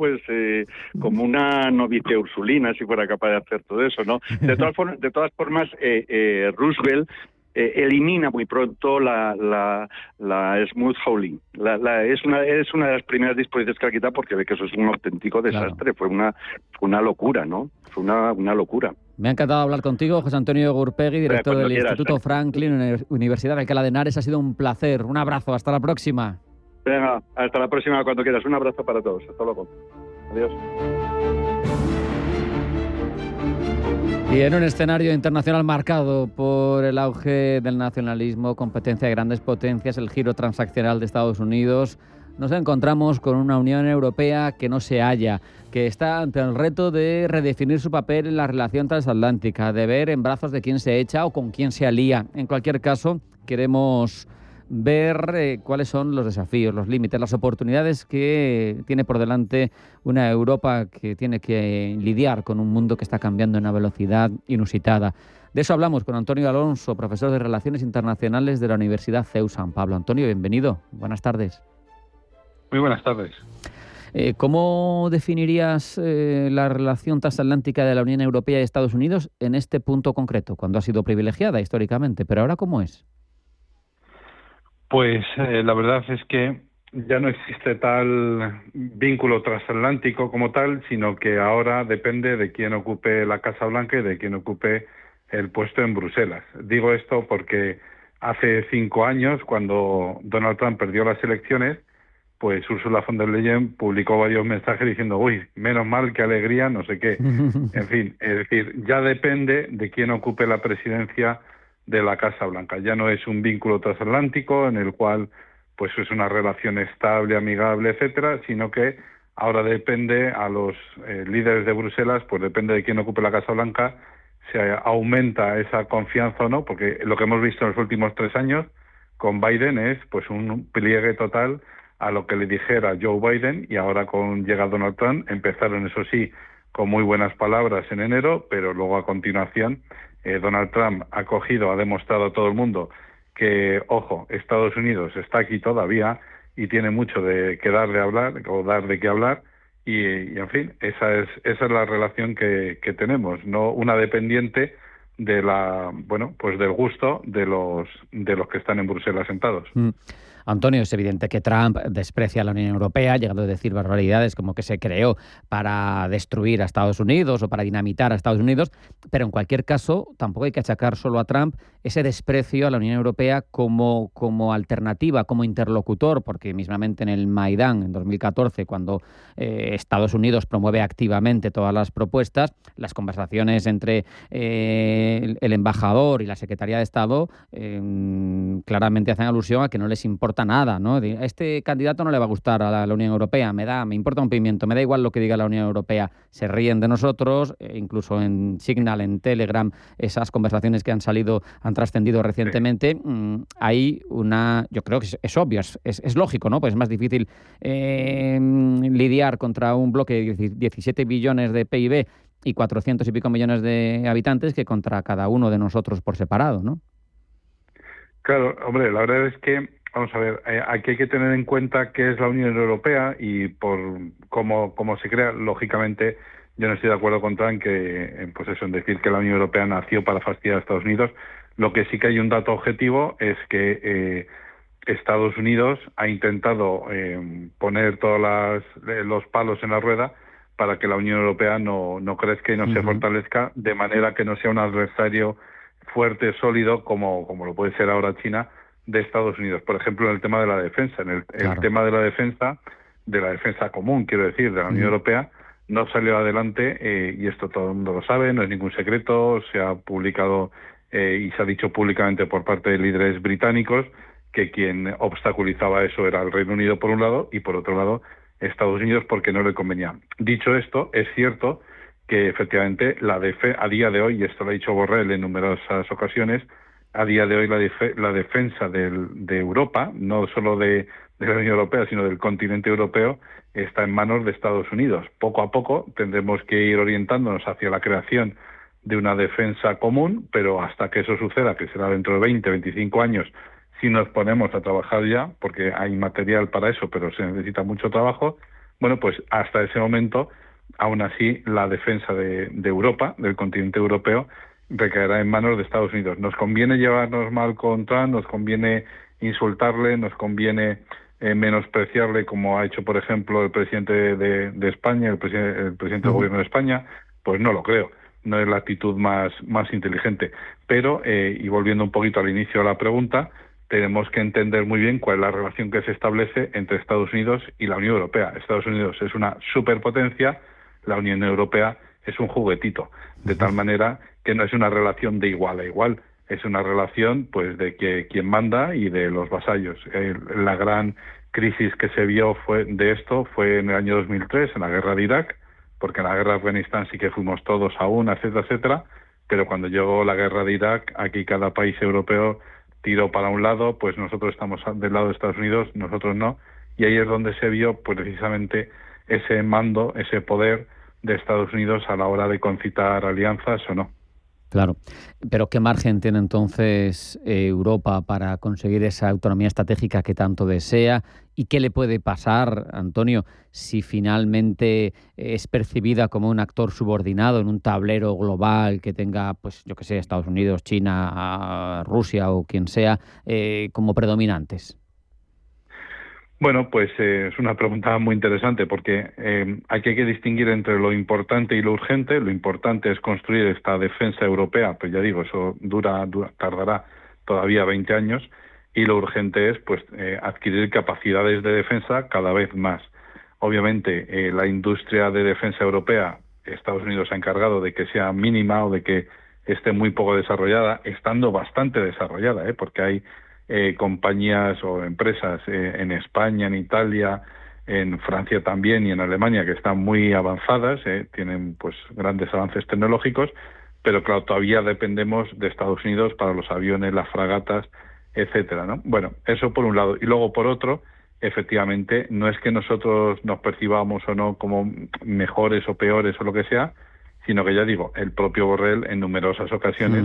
como una novicia ursulina si fuera capaz de hacer todo eso, ¿no? De todas formas, Roosevelt elimina muy pronto la Smoot-Hawley. Es una de las primeras disposiciones que ha quitado porque ve que eso es un auténtico desastre. Claro. Fue una locura, ¿no? Fue una locura. Me ha encantado hablar contigo, José Antonio Gurpegui, director del Instituto Franklin, Universidad de Alcalá de Henares. Ha sido un placer. Un abrazo. Hasta la próxima. Venga, hasta la próxima cuando quieras. Un abrazo para todos. Hasta luego. Adiós. Y en un escenario internacional marcado por el auge del nacionalismo, competencia de grandes potencias, el giro transaccional de Estados Unidos, nos encontramos con una Unión Europea que no se halla, que está ante el reto de redefinir su papel en la relación transatlántica, de ver en brazos de quién se echa o con quién se alía. En cualquier caso, queremos ver cuáles son los desafíos, los límites, las oportunidades que tiene por delante una Europa que tiene que lidiar con un mundo que está cambiando a una velocidad inusitada. De eso hablamos con Antonio Alonso, profesor de Relaciones Internacionales de la Universidad CEU San Pablo. Antonio, bienvenido. Buenas tardes. Muy buenas tardes. ¿Cómo definirías la relación transatlántica de la Unión Europea y Estados Unidos en este punto concreto, cuando ha sido privilegiada históricamente, pero ahora cómo es? Pues la verdad es que ya no existe tal vínculo transatlántico como tal, sino que ahora depende de quién ocupe la Casa Blanca y de quién ocupe el puesto en Bruselas. Digo esto porque hace 5 años, cuando Donald Trump perdió las elecciones, pues Ursula von der Leyen publicó varios mensajes diciendo, uy, menos mal, qué alegría, no sé qué. En fin, es decir, ya depende de quién ocupe la presidencia de la Casa Blanca. Ya no es un vínculo transatlántico en el cual pues es una relación estable, amigable, etcétera, sino que ahora depende a los líderes de Bruselas, pues depende de quién ocupe la Casa Blanca, se aumenta esa confianza o no, porque lo que hemos visto en los últimos 3 años con Biden es pues un pliegue total a lo que le dijera Joe Biden, y ahora con llega Donald Trump empezaron, eso sí, con muy buenas palabras en enero, pero luego a continuación Donald Trump ha demostrado a todo el mundo que, ojo, Estados Unidos está aquí todavía y tiene mucho de qué dar de hablar, o dar de qué hablar, y en fin, esa es la relación que tenemos, no una dependiente de del gusto de los que están en Bruselas sentados. Antonio, es evidente que Trump desprecia a la Unión Europea, ha llegado a decir barbaridades como que se creó para destruir a Estados Unidos o para dinamitar a Estados Unidos, pero en cualquier caso tampoco hay que achacar solo a Trump ese desprecio a la Unión Europea como alternativa, como interlocutor, porque mismamente en el Maidán, en 2014, cuando Estados Unidos promueve activamente todas las propuestas, las conversaciones entre el embajador y la Secretaría de Estado claramente hacen alusión a que no les importa nada, ¿no? A este candidato no le va a gustar a la Unión Europea, me importa un pimiento, me da igual lo que diga la Unión Europea. Se ríen de nosotros, incluso en Signal, en Telegram, esas conversaciones que han trascendido recientemente, hay yo creo que es obvio, es lógico, ¿no? Pues es más difícil lidiar contra un bloque de 17 billones de PIB y 400 y pico millones de habitantes que contra cada uno de nosotros por separado, ¿no? Claro, hombre, la verdad es que, vamos a ver, aquí hay que tener en cuenta qué es la Unión Europea y por cómo se crea. Lógicamente, yo no estoy de acuerdo con Trump en decir que la Unión Europea nació para fastidiar a Estados Unidos. Lo que sí que hay un dato objetivo es que Estados Unidos ha intentado poner todos los palos en la rueda para que la Unión Europea no crezca y no se fortalezca, de manera que no sea un adversario fuerte, sólido, como lo puede ser ahora China, de Estados Unidos. Por ejemplo, en el tema de la defensa, el tema de la defensa común, quiero decir, de la Unión Europea, no salió adelante, y esto todo el mundo lo sabe, no es ningún secreto, se ha publicado y se ha dicho públicamente por parte de líderes británicos que quien obstaculizaba eso era el Reino Unido por un lado y por otro lado Estados Unidos, porque no le convenía. Dicho esto, es cierto que efectivamente a día de hoy, y esto lo ha dicho Borrell en numerosas ocasiones, a día de hoy la defensa de Europa, no solo de la Unión Europea, sino del continente europeo, está en manos de Estados Unidos. Poco a poco tendremos que ir orientándonos hacia la creación de una defensa común, pero hasta que eso suceda, que será dentro de 20, 25 años, si nos ponemos a trabajar ya, porque hay material para eso, pero se necesita mucho trabajo, bueno, pues hasta ese momento, aún así, la defensa de Europa, del continente europeo, recaerá en manos de Estados Unidos. Nos conviene llevarnos mal con Trump, nos conviene insultarle, nos conviene menospreciarle, como ha hecho, por ejemplo, el presidente de España, el presidente del gobierno de España. Pues no lo creo. No es la actitud más inteligente. Pero, y volviendo un poquito al inicio de la pregunta, tenemos que entender muy bien cuál es la relación que se establece entre Estados Unidos y la Unión Europea. Estados Unidos es una superpotencia, la Unión Europea es un juguetito, de tal manera que no es una relación de igual a igual, es una relación pues de que quien manda y de los vasallos. La gran crisis que se vio fue en el año 2003, en la guerra de Irak, porque en la guerra de Afganistán sí que fuimos todos a una, etcétera, etcétera, pero cuando llegó la guerra de Irak, aquí cada país europeo tiró para un lado, pues nosotros estamos del lado de Estados Unidos, nosotros no, y ahí es donde se vio pues precisamente ese mando, ese poder de Estados Unidos a la hora de concitar alianzas o no. Claro, pero ¿qué margen tiene entonces Europa para conseguir esa autonomía estratégica que tanto desea? ¿Y qué le puede pasar, Antonio, si finalmente es percibida como un actor subordinado en un tablero global que tenga, pues yo que sé, Estados Unidos, China, Rusia o quien sea, como predominantes? Bueno, pues es una pregunta muy interesante porque aquí hay que distinguir entre lo importante y lo urgente. Lo importante es construir esta defensa europea, pues ya digo, eso tardará todavía 20 años, y lo urgente es pues adquirir capacidades de defensa cada vez más. Obviamente, la industria de defensa europea, Estados Unidos se ha encargado de que sea mínima o de que esté muy poco desarrollada, estando bastante desarrollada, porque hay compañías o empresas en España, en Italia, en Francia también y en Alemania que están muy avanzadas, tienen pues grandes avances tecnológicos, pero claro, todavía dependemos de Estados Unidos para los aviones, las fragatas, etcétera, ¿no? Bueno, eso por un lado. Y luego por otro, efectivamente, no es que nosotros nos percibamos o no como mejores o peores o lo que sea, sino que ya digo, el propio Borrell en numerosas ocasiones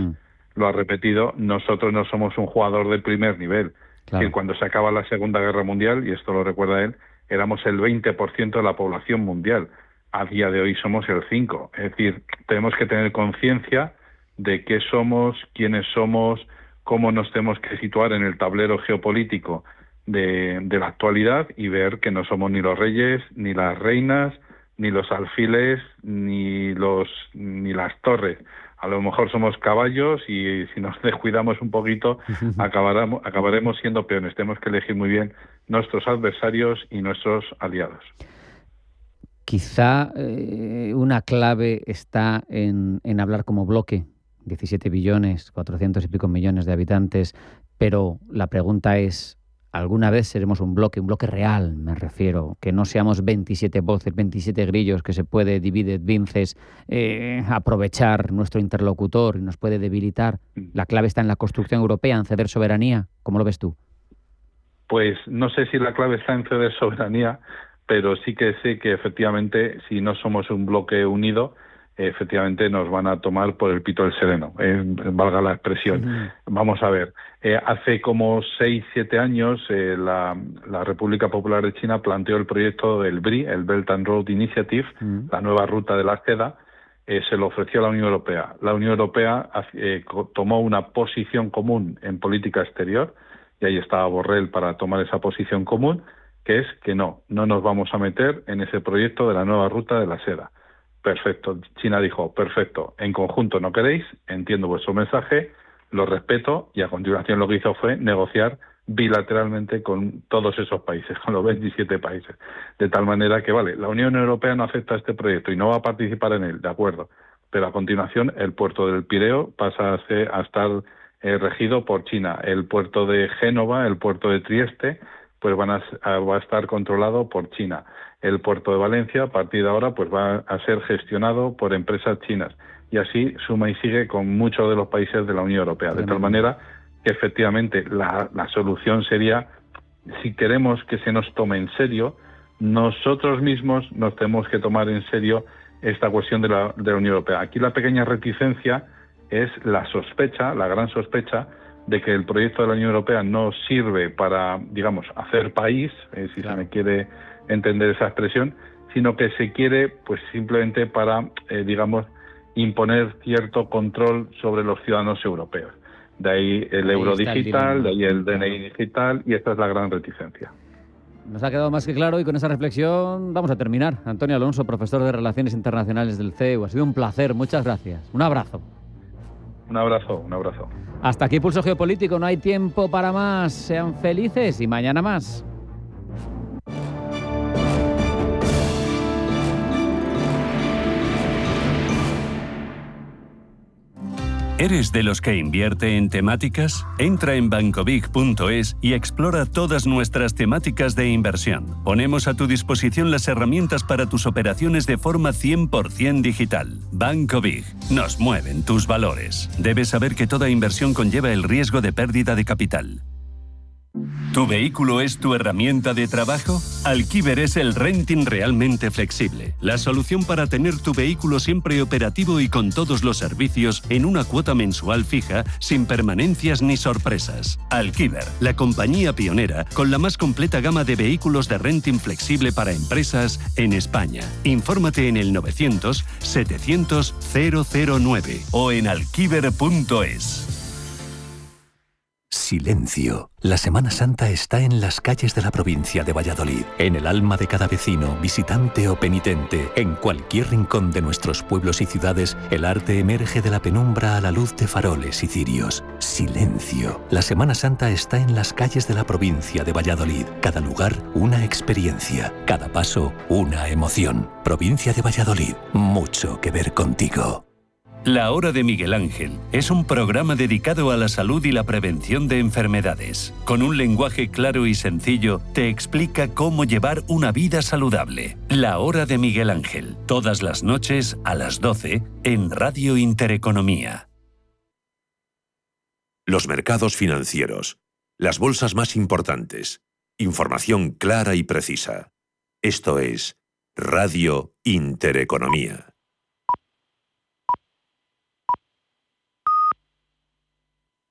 lo ha repetido, nosotros no somos un jugador de primer nivel. Claro. Que cuando se acaba la Segunda Guerra Mundial, y esto lo recuerda él, éramos el 20% de la población mundial. A día de hoy somos el 5%. Es decir, tenemos que tener conciencia de qué somos, quiénes somos, cómo nos tenemos que situar en el tablero geopolítico de la actualidad y ver que no somos ni los reyes, ni las reinas, ni los alfiles, ni las torres. A lo mejor somos caballos y si nos descuidamos un poquito acabaremos siendo peones. Tenemos que elegir muy bien nuestros adversarios y nuestros aliados. Quizá una clave está en hablar como bloque. 17 billones, 400 y pico millones de habitantes, pero la pregunta es, ¿alguna vez seremos un bloque real, me refiero? Que no seamos 27 voces, 27 grillos que se puede dividir vinces, aprovechar nuestro interlocutor y nos puede debilitar. ¿La clave está en la construcción europea, en ceder soberanía? ¿Cómo lo ves tú? Pues no sé si la clave está en ceder soberanía, pero sí que sé que efectivamente si no somos un bloque unido, efectivamente nos van a tomar por el pito del sereno, valga la expresión. Vamos a ver, hace como 6-7 años la República Popular de China planteó el proyecto del BRI, el Belt and Road Initiative, la nueva ruta de la seda, se lo ofreció a la Unión Europea. La Unión Europea tomó una posición común en política exterior, y ahí estaba Borrell para tomar esa posición común, que es que no nos vamos a meter en ese proyecto de la nueva ruta de la seda. Perfecto. China dijo, perfecto, en conjunto no queréis, entiendo vuestro mensaje, lo respeto, y a continuación lo que hizo fue negociar bilateralmente con todos esos países, con los 27 países. De tal manera que, vale, la Unión Europea no acepta este proyecto y no va a participar en él, de acuerdo, pero a continuación el puerto del Pireo pasa a estar regido por China. El puerto de Génova, el puerto de Trieste, pues va a estar controlado por China. El puerto de Valencia, a partir de ahora, pues va a ser gestionado por empresas chinas. Y así suma y sigue con muchos de los países de la Unión Europea. De tal manera que efectivamente la solución sería, si queremos que se nos tome en serio, nosotros mismos nos tenemos que tomar en serio esta cuestión de la Unión Europea. Aquí la pequeña reticencia es la sospecha, la gran sospecha, de que el proyecto de la Unión Europea no sirve para, digamos, hacer país, si se me quiere entender esa expresión, sino que se quiere pues simplemente para, digamos, imponer cierto control sobre los ciudadanos europeos. De ahí el euro digital, de ahí el DNI digital, y esta es la gran reticencia. Nos ha quedado más que claro, y con esa reflexión vamos a terminar. Antonio Alonso, profesor de Relaciones Internacionales del CEU, ha sido un placer, muchas gracias. Un abrazo. Un abrazo, un abrazo. Hasta aquí Pulso Geopolítico, no hay tiempo para más. Sean felices y mañana más. ¿Eres de los que invierte en temáticas? Entra en bancobig.es y explora todas nuestras temáticas de inversión. Ponemos a tu disposición las herramientas para tus operaciones de forma 100% digital. Banco Big. Nos mueven tus valores. Debes saber que toda inversión conlleva el riesgo de pérdida de capital. ¿Tu vehículo es tu herramienta de trabajo? Alquiver es el renting realmente flexible. La solución para tener tu vehículo siempre operativo y con todos los servicios en una cuota mensual fija, sin permanencias ni sorpresas. Alquiver, la compañía pionera con la más completa gama de vehículos de renting flexible para empresas en España. Infórmate en el 900 700 009 o en alquiver.es. Silencio. La Semana Santa está en las calles de la provincia de Valladolid, en el alma de cada vecino, visitante o penitente. En cualquier rincón de nuestros pueblos y ciudades, el arte emerge de la penumbra a la luz de faroles y cirios. Silencio. La Semana Santa está en las calles de la provincia de Valladolid. Cada lugar, una experiencia. Cada paso, una emoción. Provincia de Valladolid. Mucho que ver contigo. La Hora de Miguel Ángel es un programa dedicado a la salud y la prevención de enfermedades. Con un lenguaje claro y sencillo, te explica cómo llevar una vida saludable. La Hora de Miguel Ángel, todas las noches a las 12 en Radio Intereconomía. Los mercados financieros, las bolsas más importantes, información clara y precisa. Esto es Radio Intereconomía.